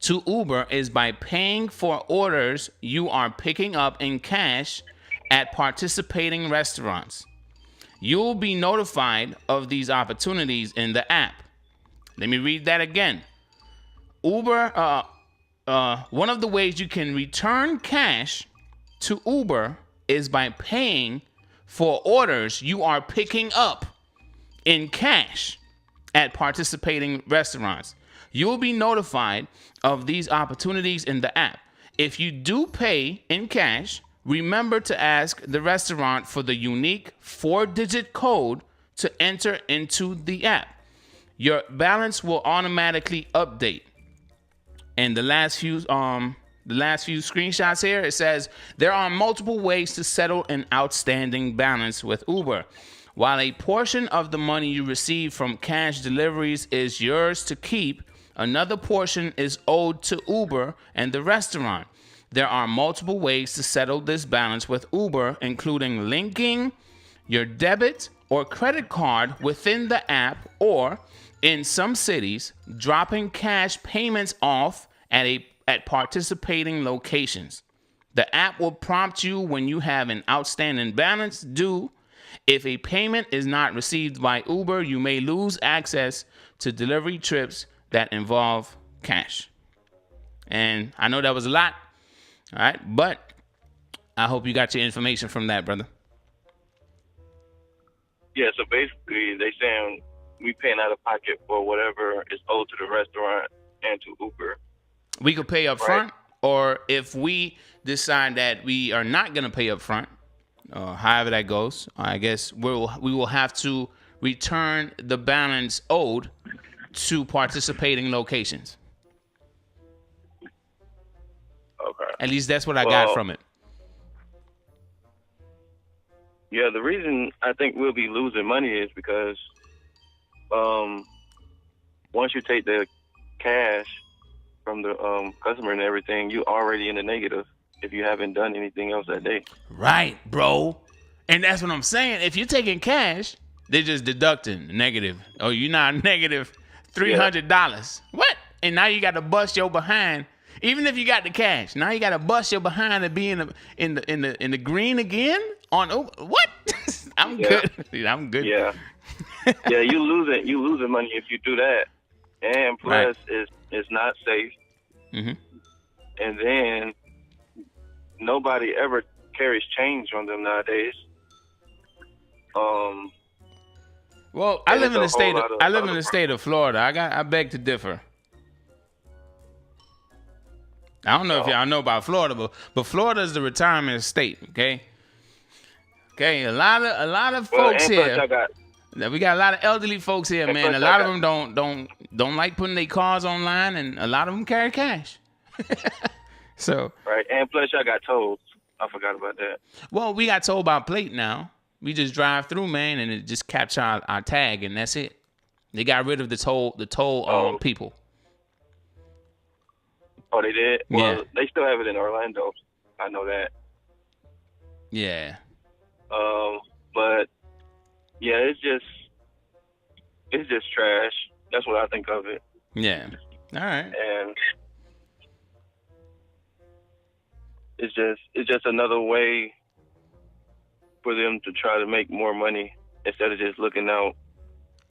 to Uber is by paying for orders you are picking up in cash at participating restaurants. You'll be notified of these opportunities in the app. Let me read that again. Uber, one of the ways you can return cash to Uber is by paying for orders you are picking up in cash at participating restaurants. You'll be notified of these opportunities in the app. If you do pay in cash, remember to ask the restaurant for the unique 4-digit code to enter into the app. Your balance will automatically update. And the last few screenshots here, it says there are multiple ways to settle an outstanding balance with Uber. While a portion of the money you receive from cash deliveries is yours to keep, another portion is owed to Uber and the restaurant. There are multiple ways to settle this balance with Uber, including linking your debit or credit card within the app, or in some cities, dropping cash payments off at participating locations. The app will prompt you when you have an outstanding balance due, If a payment is not received by Uber, you may lose access to delivery trips that involve cash. And I know that was a lot, all right, but I hope you got your information from that, brother. Yeah, so basically they saying we paying out of pocket for whatever is owed to the restaurant and to Uber. We could pay up front, or if we decide that we are not going to pay up front, however that goes, I guess we will have to return the balance owed to participating locations. Okay. At least that's what I got from it. Yeah, the reason I think we'll be losing money is because once you take the cash from the customer and everything, you're already in the negative if you haven't done anything else that day. Right, bro. And that's what I'm saying. If you're taking cash, they're just deducting negative. Oh, you're not negative $300. Yeah. What? And now you got to bust your behind. Even if you got the cash, now you got to bust your behind and be in the green again on what? I'm good. I'm good. Yeah. Yeah, you losing money if you do that. And plus it's not safe. Mm-hmm. And then nobody ever carries change on them nowadays. Well, I live in the state of Florida. I beg to differ. I don't know if y'all know about Florida, but Florida is the retirement state. Okay. A lot of folks here. We got a lot of elderly folks here, man. A lot of them don't like putting their cars online, and a lot of them carry cash. So right, and plus I got tolls. I forgot about that. Well, we got told by plate now. We just drive through, man, and it just capture our tag, and that's it. They got rid of the toll people. Oh, they did? Well, they still have it in Orlando. I know that. Yeah. But yeah, it's just trash. That's what I think of it. Yeah. All right. And it's just another way for them to try to make more money instead of just looking out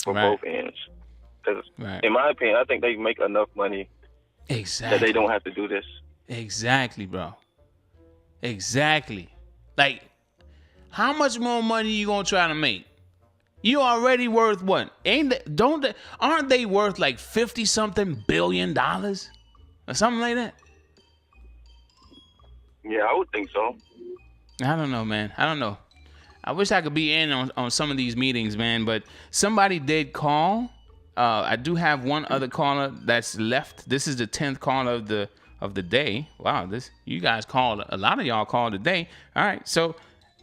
for both ends. Because in my opinion, I think they make enough money. Exactly. That they don't have to do this. Exactly, bro. Exactly. Like, how much more money you gonna try to make? You already worth what? Aren't they worth like $50-something billion or something like that? Yeah, I would think so. I don't know, man. I don't know. I wish I could be in on some of these meetings, man. But somebody did call. I do have one other caller that's left. This is the 10th caller of the day. Wow, you guys called. A lot of y'all called today. All right. So,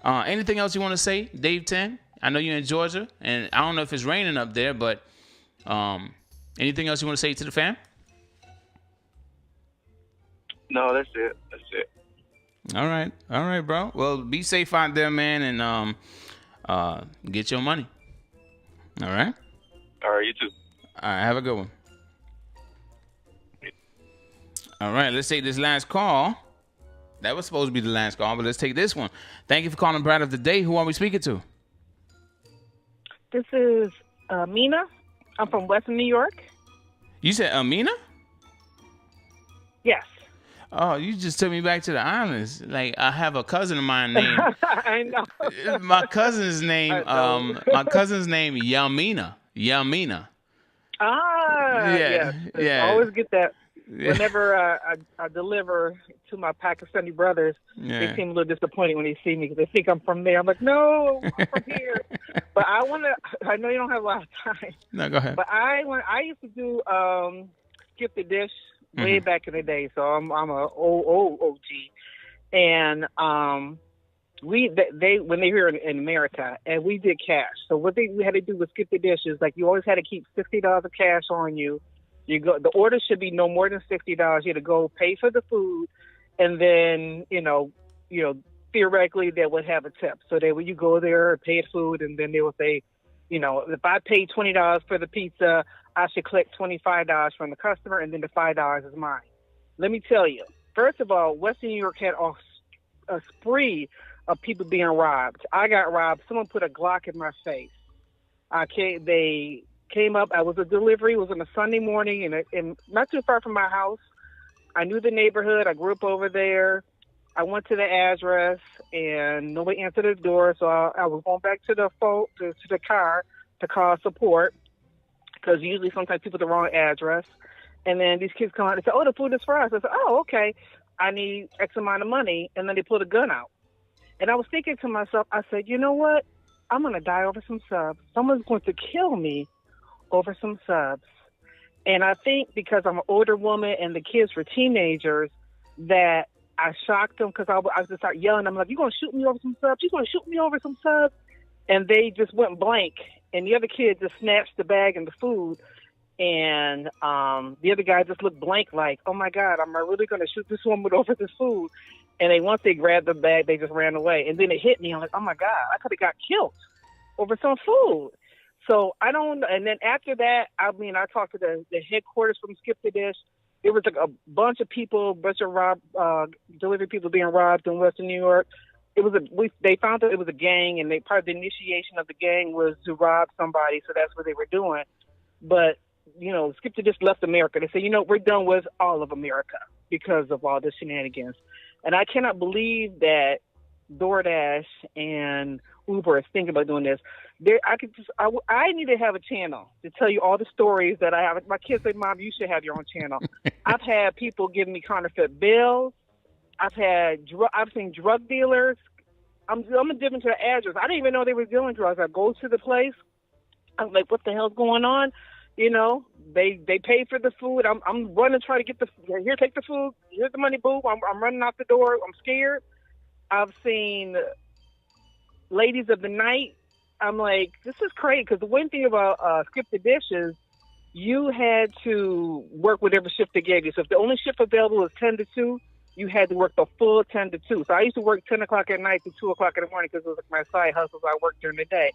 anything else you want to say, Dave 10? I know you're in Georgia, and I don't know if it's raining up there, but anything else you want to say to the fam? No, that's it. All right, bro. Well, be safe out there, man, and get your money. All right. All right, you too. All right, have a good one. All right, let's take this last call. That was supposed to be the last call, but let's take this one. Thank you for calling BRAT of the Day. Who are we speaking to? This is Mina. I'm from Western New York. You said Amina? Yes. Oh, you just took me back to the islands. Like, I have a cousin of mine named... I know. My cousin's name Yamina. Ah, yeah. I always get that. Whenever I deliver to my Pakistani brothers, they seem a little disappointed when they see me because they think I'm from there. I'm like, no, I'm from here. But I know you don't have a lot of time. No, go ahead. But I used to do Skip the Dish way back in the day, so I'm a old OG. And when they were in America, and we did cash. So what we had to do with Skip the Dish is like you always had to keep $60 of cash on you. The order should be no more than $60. You had to go pay for the food, and then theoretically they would have a tip. So when you go there and pay the food, and then they will say, if I pay $20 for the pizza, I should collect $25 from the customer, and then the $5 is mine. Let me tell you, first of all, Western New York had a spree of people being robbed. I got robbed. Someone put a Glock in my face. They came up. I was a delivery. It was on a Sunday morning, and not too far from my house. I knew the neighborhood. I grew up over there. I went to the address, and nobody answered the door. So I was going back to the phone, to the car to call support, because usually sometimes people have the wrong address. And then these kids come out and say, "Oh, the food is for us." I said, "Oh, okay. I need X amount of money." And then they pulled a gun out. And I was thinking to myself, I said, you know what? I'm going to die over some subs. Someone's going to kill me over some subs. And I think because I'm an older woman and the kids were teenagers, that I shocked them, because I just started yelling. I'm like, "You going to shoot me over some subs? You going to shoot me over some subs?" And they just went blank. And the other kid just snatched the bag and the food. And the other guy just looked blank, like, "Oh my God, am I really going to shoot this woman over this food?" And once they grabbed the bag, they just ran away. And then it hit me. I'm like, "Oh my God, I could have got killed over some food." So I don't. And then after that, I talked to the headquarters from Skip the Dish. It was like a bunch of people, delivery people being robbed in Western New York. They found that it was a gang, and part of the initiation of the gang was to rob somebody. So that's what they were doing. But Skip the Dish left America. They said, we're done with all of America because of all the shenanigans. And I cannot believe that DoorDash and Uber is thinking about doing this. I need to have a channel to tell you all the stories that I have. My kids say, "Mom, you should have your own channel." I've had people giving me counterfeit bills. I've seen drug dealers. I'm different to the address. I didn't even know they were dealing drugs. I go to the place. I'm like, "What the hell's going on?" They pay for the food. I'm running to try to get here, take the food. Here's the money, boo. I'm running out the door. I'm scared. I've seen ladies of the night. I'm like, this is crazy, because the one thing about Skip the Dish is you had to work whatever shift they gave you. So if the only shift available was 10 to 2, you had to work the full 10 to 2. So I used to work 10 o'clock at night to 2 o'clock in the morning, because it was like my side hustles. I worked during the day.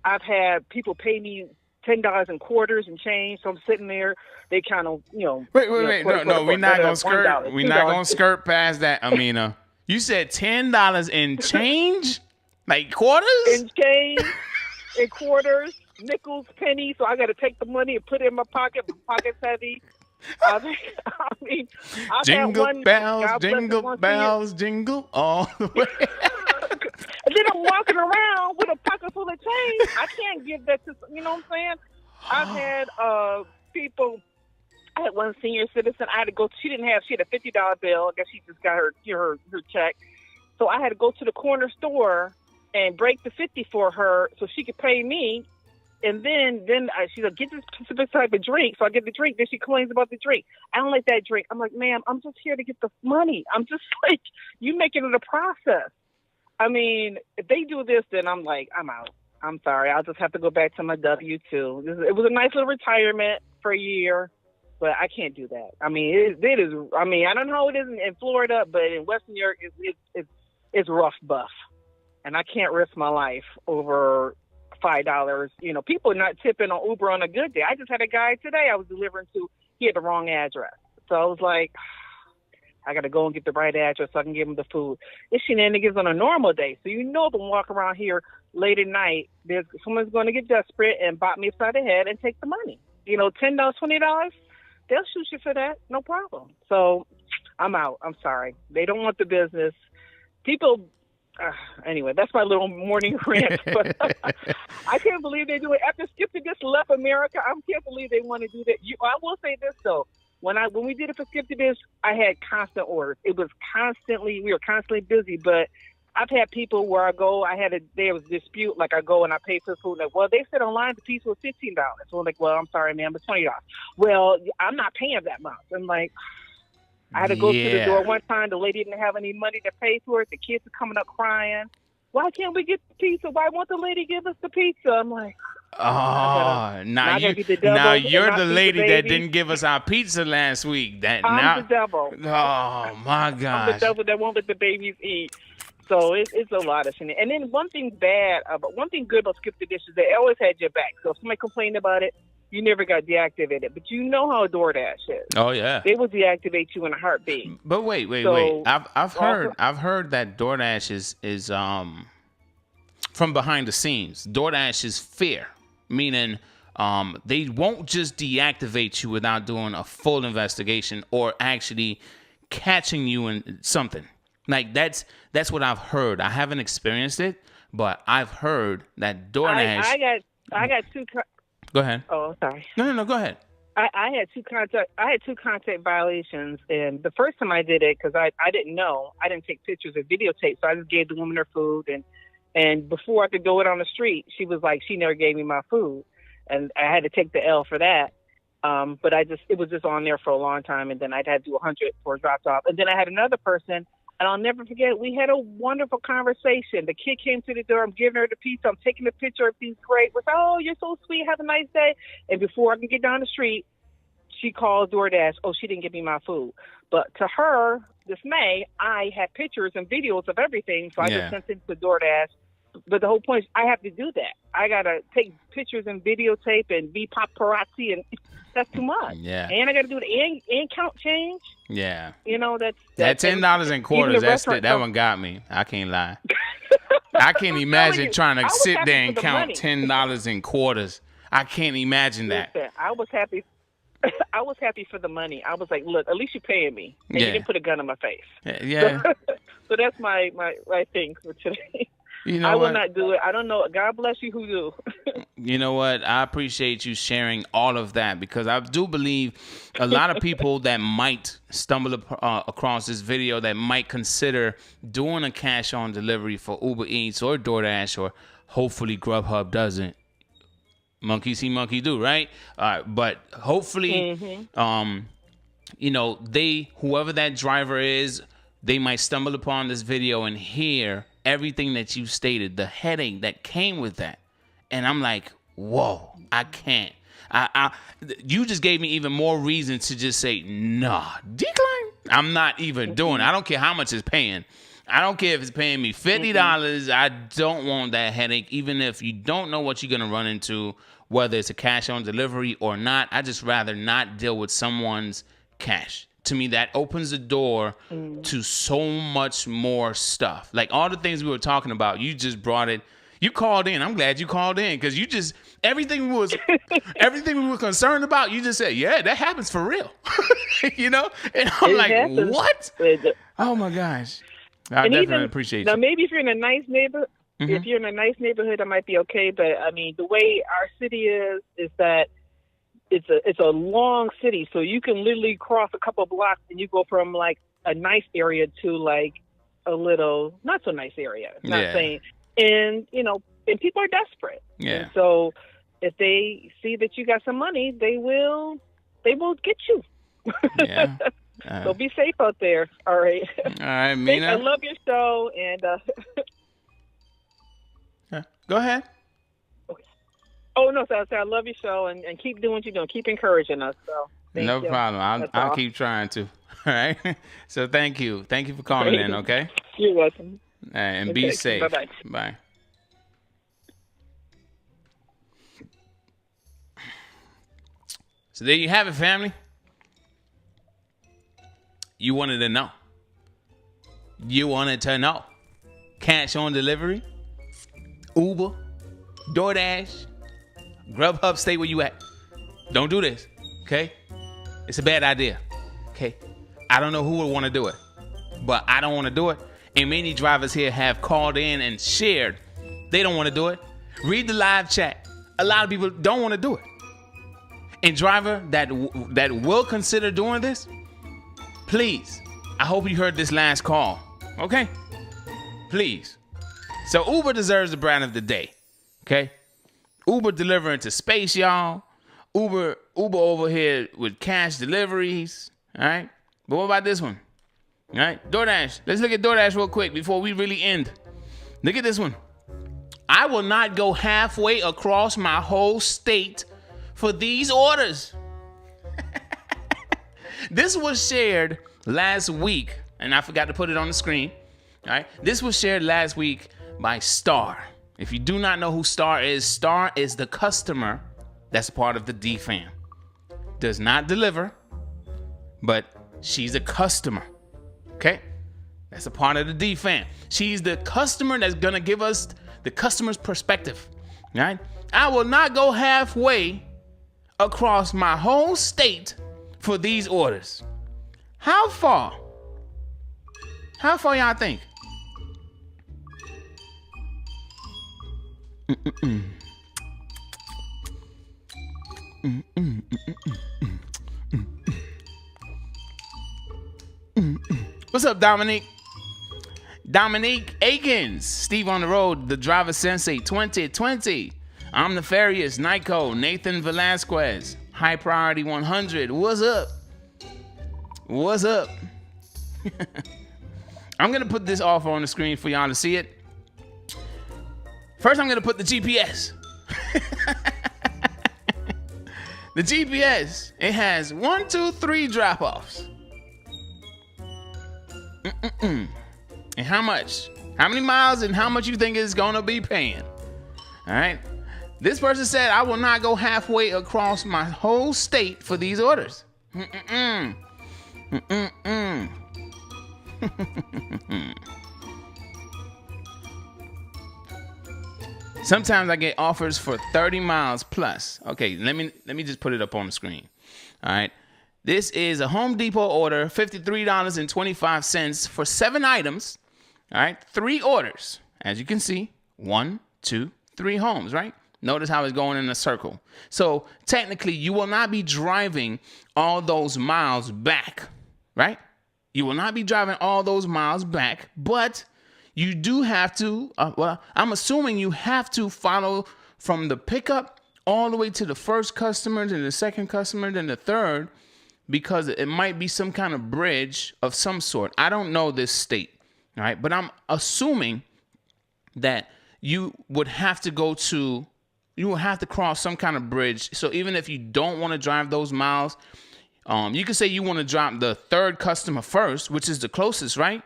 I've had people pay me $10 in quarters and change. So I'm sitting there. They kind of, Wait. No, we're not gonna skirt. We're not gonna skirt past that, Amina. You said $10 in change, like quarters. In change, in quarters, nickels, pennies. So I got to take the money and put it in my pocket. My pocket's heavy. I've jingle had one, bells, jingle all the way. And then I'm walking around with a pocket full of change. I can't give that to, you know what I'm saying? I've had people. I had one senior citizen. I had to go. She had a $50 bill. I guess she just got her check. So I had to go to the corner store and break the 50 for her so she could pay me. And then she's like, "Get this specific type of drink." So I get the drink. Then she complains about the drink. "I don't like that drink." I'm like, "Ma'am, I'm just here to get the money. I'm just like, you making it a process." I mean, if they do this, then I'm like, I'm out. I'm sorry. I'll just have to go back to my W-2. It was a nice little retirement for a year, but I can't do that. I mean, it is. I mean, I don't know how it is in Florida, but in Western New York, it's rough buff, and I can't risk my life over $5. People are not tipping on Uber on a good day. I just had a guy today I was delivering to. He had the wrong address, so I was like, I got to go and get the right address so I can give him the food. It's shenanigans on a normal day. So if I'm walking around here late at night, someone's going to get desperate and bop me upside the head and take the money. $10, $20, they'll shoot you for that. No problem. So I'm out. I'm sorry. They don't want the business. People, anyway, that's my little morning rant. But I can't believe they do it. After Skip the Dish left America, I can't believe they want to do that. I will say this, though. When we did it for Skip the Dish, I had constant orders. We were constantly busy, but I've had people where I go, there was a dispute, like I go and I pay for food. Like, well, they said online the piece was $15. So I'm like, well, I'm sorry, ma'am, it's $20. Well, I'm not paying that much. I'm like, I had to go to the door one time. The lady didn't have any money to pay for it. The kids are coming up crying. Why can't we get the pizza? Why won't the lady give us the pizza? I'm like, now you're the lady that didn't give us our pizza last week. I'm the devil. Oh my gosh. I'm the devil that won't let the babies eat. So it's a lot of shit. And then one thing good about Skip the Dish is they always had your back. So if somebody complained about it, you never got deactivated. But you know how DoorDash is. Oh yeah. They will deactivate you in a heartbeat. But wait. So, I've heard that DoorDash is from behind the scenes. DoorDash is fair, meaning they won't just deactivate you without doing a full investigation or actually catching you in something. Like that's what I've heard. I haven't experienced it, but I've heard that DoorDash. I got two. Go ahead. Oh, sorry. No. Go ahead. I had two contact violations, and the first time I did it because I didn't know, I didn't take pictures or videotape, so I just gave the woman her food, and before I could go it on the street, she was like, she never gave me my food, and I had to take the L for that. But it was just on there for a long time, and then I'd had to do 100 for a dropped off, and then I had another person. And I'll never forget, we had a wonderful conversation. The kid came to the door. I'm giving her the pizza. I'm taking a picture. Everything's great. We're like, oh, you're so sweet. Have a nice day. And before I can get down the street, she calls DoorDash. Oh, she didn't give me my food. But to her dismay, I had pictures and videos of everything. So I just sent it to DoorDash. But the whole point is I have to do that. I got to take pictures and videotape and be paparazzi, and that's too much. Yeah. And I got to do the end count change. Yeah. You know, that $10 in quarters, that one got me. I can't lie. I can't imagine trying to sit there and count $10 in quarters. I can't imagine that. Listen, I was happy. I was happy for the money. I was like, look, at least you're paying me. And you didn't put a gun in my face. Yeah. So that's my thing for today. You know I will not do it. I don't know. God bless you who do. You know what? I appreciate you sharing all of that, because I do believe a lot of people that might stumble across this video that might consider doing a cash on delivery for Uber Eats or DoorDash, or hopefully Grubhub doesn't. Monkey see, monkey do, right? But hopefully, you know, whoever that driver is, they might stumble upon this video and hear everything that you stated, the headache that came with that. And I'm like, whoa, I can't. You just gave me even more reason to just say, nah, decline. I'm not even doing it. I don't care how much it's paying. I don't care if it's paying me $50. I don't want that headache, even if you don't know what you're going to run into, whether it's a cash on delivery or not. I just rather not deal with someone's cash. To me, that opens the door to so much more stuff. Like all the things we were talking about, you just brought it. You called in. I'm glad you called in, because you just everything we were concerned about, you just said, yeah, that happens for real. You know? And I'm like, what? Oh my gosh. I definitely appreciate now, you. maybe if you're in a nice neighborhood, if you're in a nice neighborhood, that might be okay. But I mean, the way our city is that it's a long city, so you can literally cross a couple of blocks and you go from like a nice area to like a little not so nice area. Not saying, and you know, and people are desperate. Yeah. And so if they see that you got some money, they will get you. Yeah. So be safe out there. All right. All right, Mina. I love your show, and go ahead. Oh, no, so I love your show, and keep doing what you're doing. Keep encouraging us. So no problem. I'll keep trying to. All right. So thank you. Thank you for calling in, okay? You're welcome. And be safe. Bye-bye. Bye. So there you have it, family. You wanted to know. You wanted to know. Cash on delivery, Uber, DoorDash, Grubhub, stay where you at. Don't do this, okay? It's a bad idea, okay? I don't know who would want to do it, but I don't want to do it. And many drivers here have called in and shared they don't want to do it. Read the live chat. A lot of people don't want to do it. And driver that will consider doing this, please, I hope you heard this last call, okay? Please. So Uber deserves the brand of the day, okay? Uber delivering to space, y'all. Uber over here with cash deliveries, all right? But what about this one? All right, DoorDash. Let's look at DoorDash real quick before we really end. Look at this one. I will not go halfway across my whole state for these orders. This was shared last week, and I forgot to put it on the screen. All right, this was shared last week by Star. If you do not know who Star is the customer That's a part of the D fam. Does not deliver, but she's a customer. Okay? That's a part of the D fam. She's the customer that's gonna give us the customer's perspective. Right? I will not go halfway across my whole state for these orders. How far? How far y'all think? What's up, Dominique? Dominique Akins, Steve on the road, the driver sensei 2020. I'm Nefarious, Nyko, Nathan Velasquez, High Priority 100. What's up? What's up? I'm gonna put this off on the screen for y'all to see it. First, I'm gonna put the GPS. The GPS, it has 1, 2, 3 drop-offs. And how much? How many miles and how much you think it's gonna be paying? All right. This person said, I will not go halfway across my whole state for these orders. Sometimes I get offers for 30 miles plus. Okay, let me just put it up on the screen. All right. This is a Home Depot order, $53.25 for 7 items. All right, 3 orders. As you can see, 1, 2, 3 homes, right? Notice how it's going in a circle. So technically, you will not be driving all those miles back, right? You will not be driving all those miles back, but you do have to, well, I'm assuming you have to follow from the pickup all the way to the first customer, then the second customer, then the third, because it might be some kind of bridge of some sort. I don't know this state, all right? But I'm assuming that you would have to cross some kind of bridge. So even if you don't want to drive those miles, you could say you want to drop the third customer first, which is the closest, right?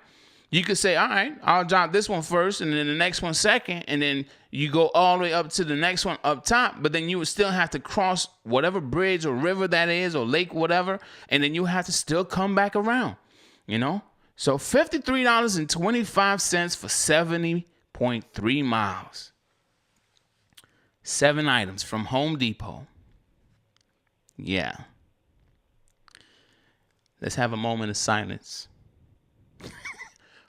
You could say, all right, I'll drop this one first and then the next one second. And then you go all the way up to the next one up top. But then you would still have to cross whatever bridge or river that is or lake, whatever. And then you have to still come back around, you know? So $53.25 for 70.3 miles. 7 items from Home Depot. Yeah. Let's have a moment of silence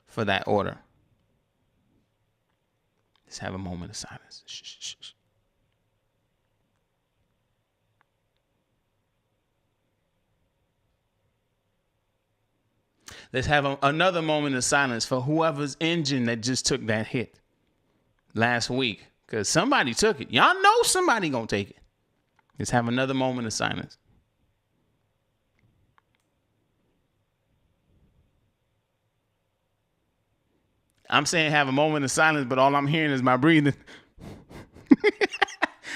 for that order. Let's have a moment of silence. Shh, shh, shh. Let's have another moment of silence for whoever's engine that just took that hit last week. Because somebody took it. Y'all know somebody gonna take it. Let's have another moment of silence. I'm saying have a moment of silence, but all I'm hearing is my breathing.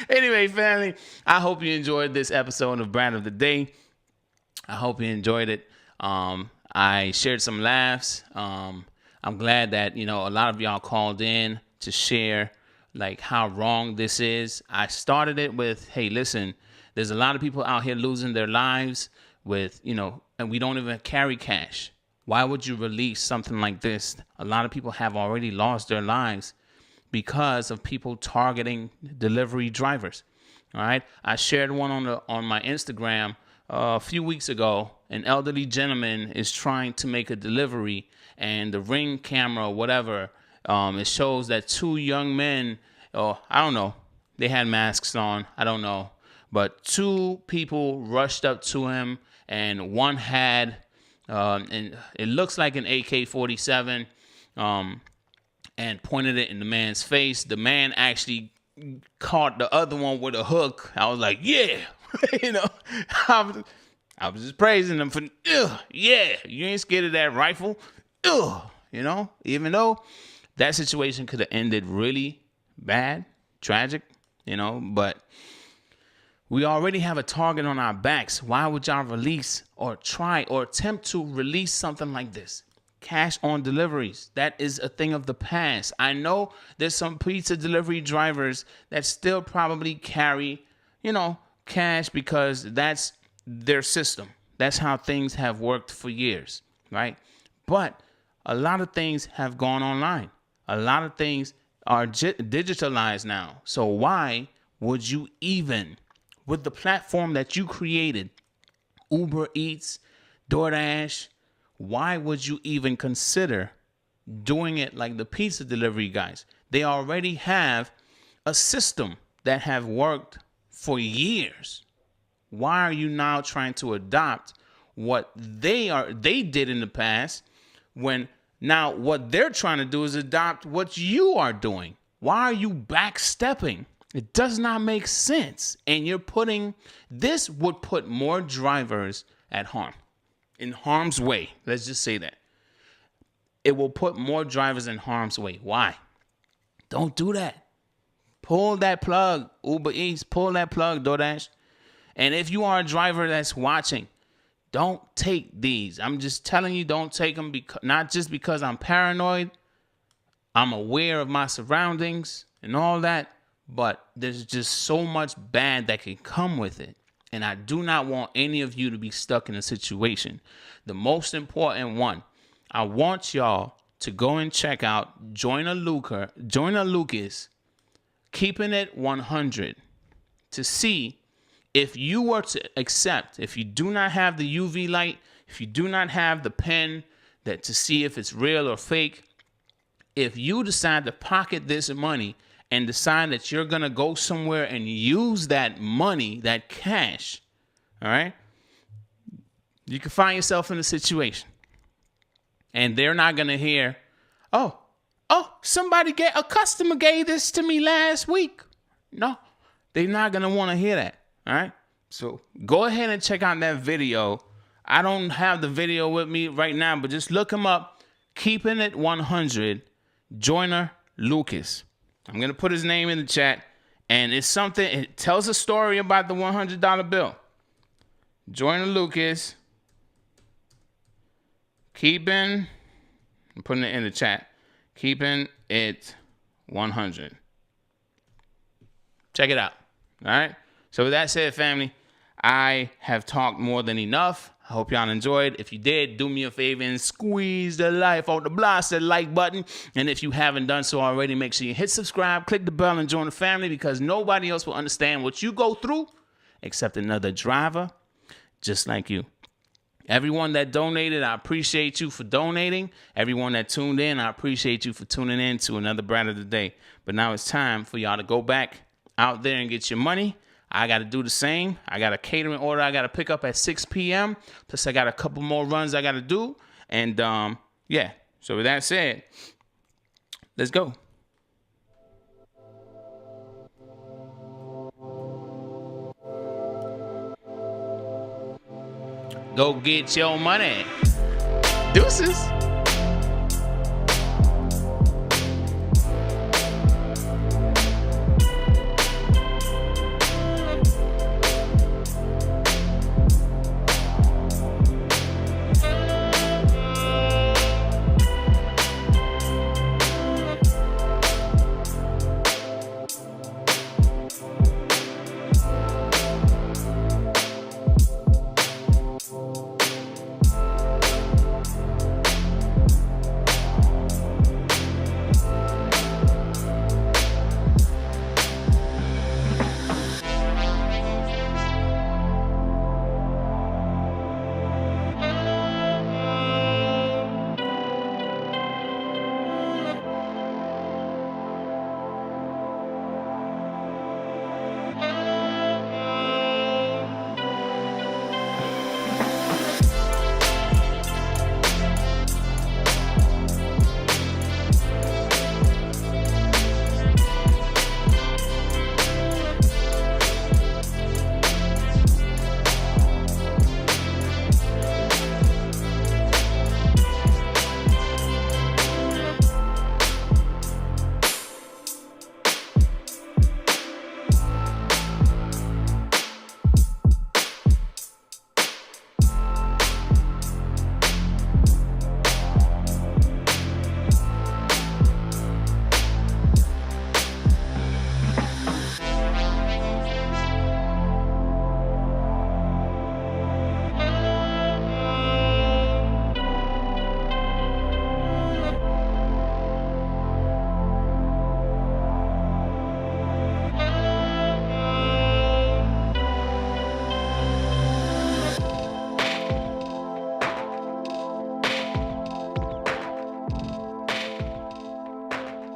Anyway, family, I hope you enjoyed this episode of BRAT of the Day. I hope you enjoyed it. I shared some laughs. I'm glad that, a lot of y'all called in to share like how wrong this is. I started it with, hey, listen, there's a lot of people out here losing their lives with, and we don't even carry cash. Why would you release something like this? A lot of people have already lost their lives because of people targeting delivery drivers. All right. I shared one on my Instagram a few weeks ago. An elderly gentleman is trying to make a delivery, and the Ring camera, whatever, it shows that 2 young men, I don't know, they had masks on. I don't know. But 2 people rushed up to him, and one had, and it looks like an AK-47, and pointed it in the man's face. The man actually caught the other one with a hook. I was like, yeah, I was just praising them for, yeah, you ain't scared of that rifle, even though that situation could have ended really bad, tragic, but we already have a target on our backs. Why would y'all release or try or attempt to release something like this? Cash on deliveries. That is a thing of the past. I know there's some pizza delivery drivers that still probably carry, Cash because that's their system. That's how things have worked for years, right? But a lot of things have gone online. A lot of things are digitalized now. So why would you even, with the platform that you created, Uber Eats, DoorDash, why would you even consider doing it like the pizza delivery guys? They already have a system that have worked for years. Why are you now trying to adopt what they did in the past, when now what they're trying to do is adopt what you are doing? Why are you backstepping? It does not make sense. And this would put more drivers at in harm's way. Let's just say that. It will put more drivers in harm's way. Why? Don't do that. Pull that plug, Uber Eats. Pull that plug, DoorDash. And if you are a driver that's watching, don't take these. I'm just telling you, don't take them, not just because I'm paranoid. I'm aware of my surroundings and all that, but there's just so much bad that can come with it. And I do not want any of you to be stuck in a situation. The most important one, I want y'all to go and check out Joyner Lucas, Keeping It 100, to see if you were to accept, if you do not have the UV light, if you do not have the pen to see if it's real or fake, if you decide to pocket this money and decide that you're going to go somewhere and use that money, that cash, all right, you can find yourself in a situation. And they're not going to hear, oh, a customer gave this to me last week. No, they're not going to want to hear that. All right. So go ahead and check out that video. I don't have the video with me right now, but just look him up. Keeping It 100, Joyner Lucas. I'm going to put his name in the chat. And it tells a story about the $100 bill. Joyner Lucas. I'm putting it in the chat. Keeping It 100. Check it out. All right. So with that said, family, I have talked more than enough. I hope y'all enjoyed. If you did, do me a favor and squeeze the life out the blast that like button. And if you haven't done so already, make sure you hit subscribe, click the bell, and join the family, because nobody else will understand what you go through except another driver just like you. Everyone that donated, I appreciate you for donating. Everyone that tuned in, I appreciate you for tuning in to another Brat of the Day. But now it's time for y'all to go back out there and get your money. I got to do the same. I got a catering order I got to pick up at 6 p.m. Plus, I got a couple more runs I got to do. And, yeah. So with that said, let's go. Go get your money. Deuces.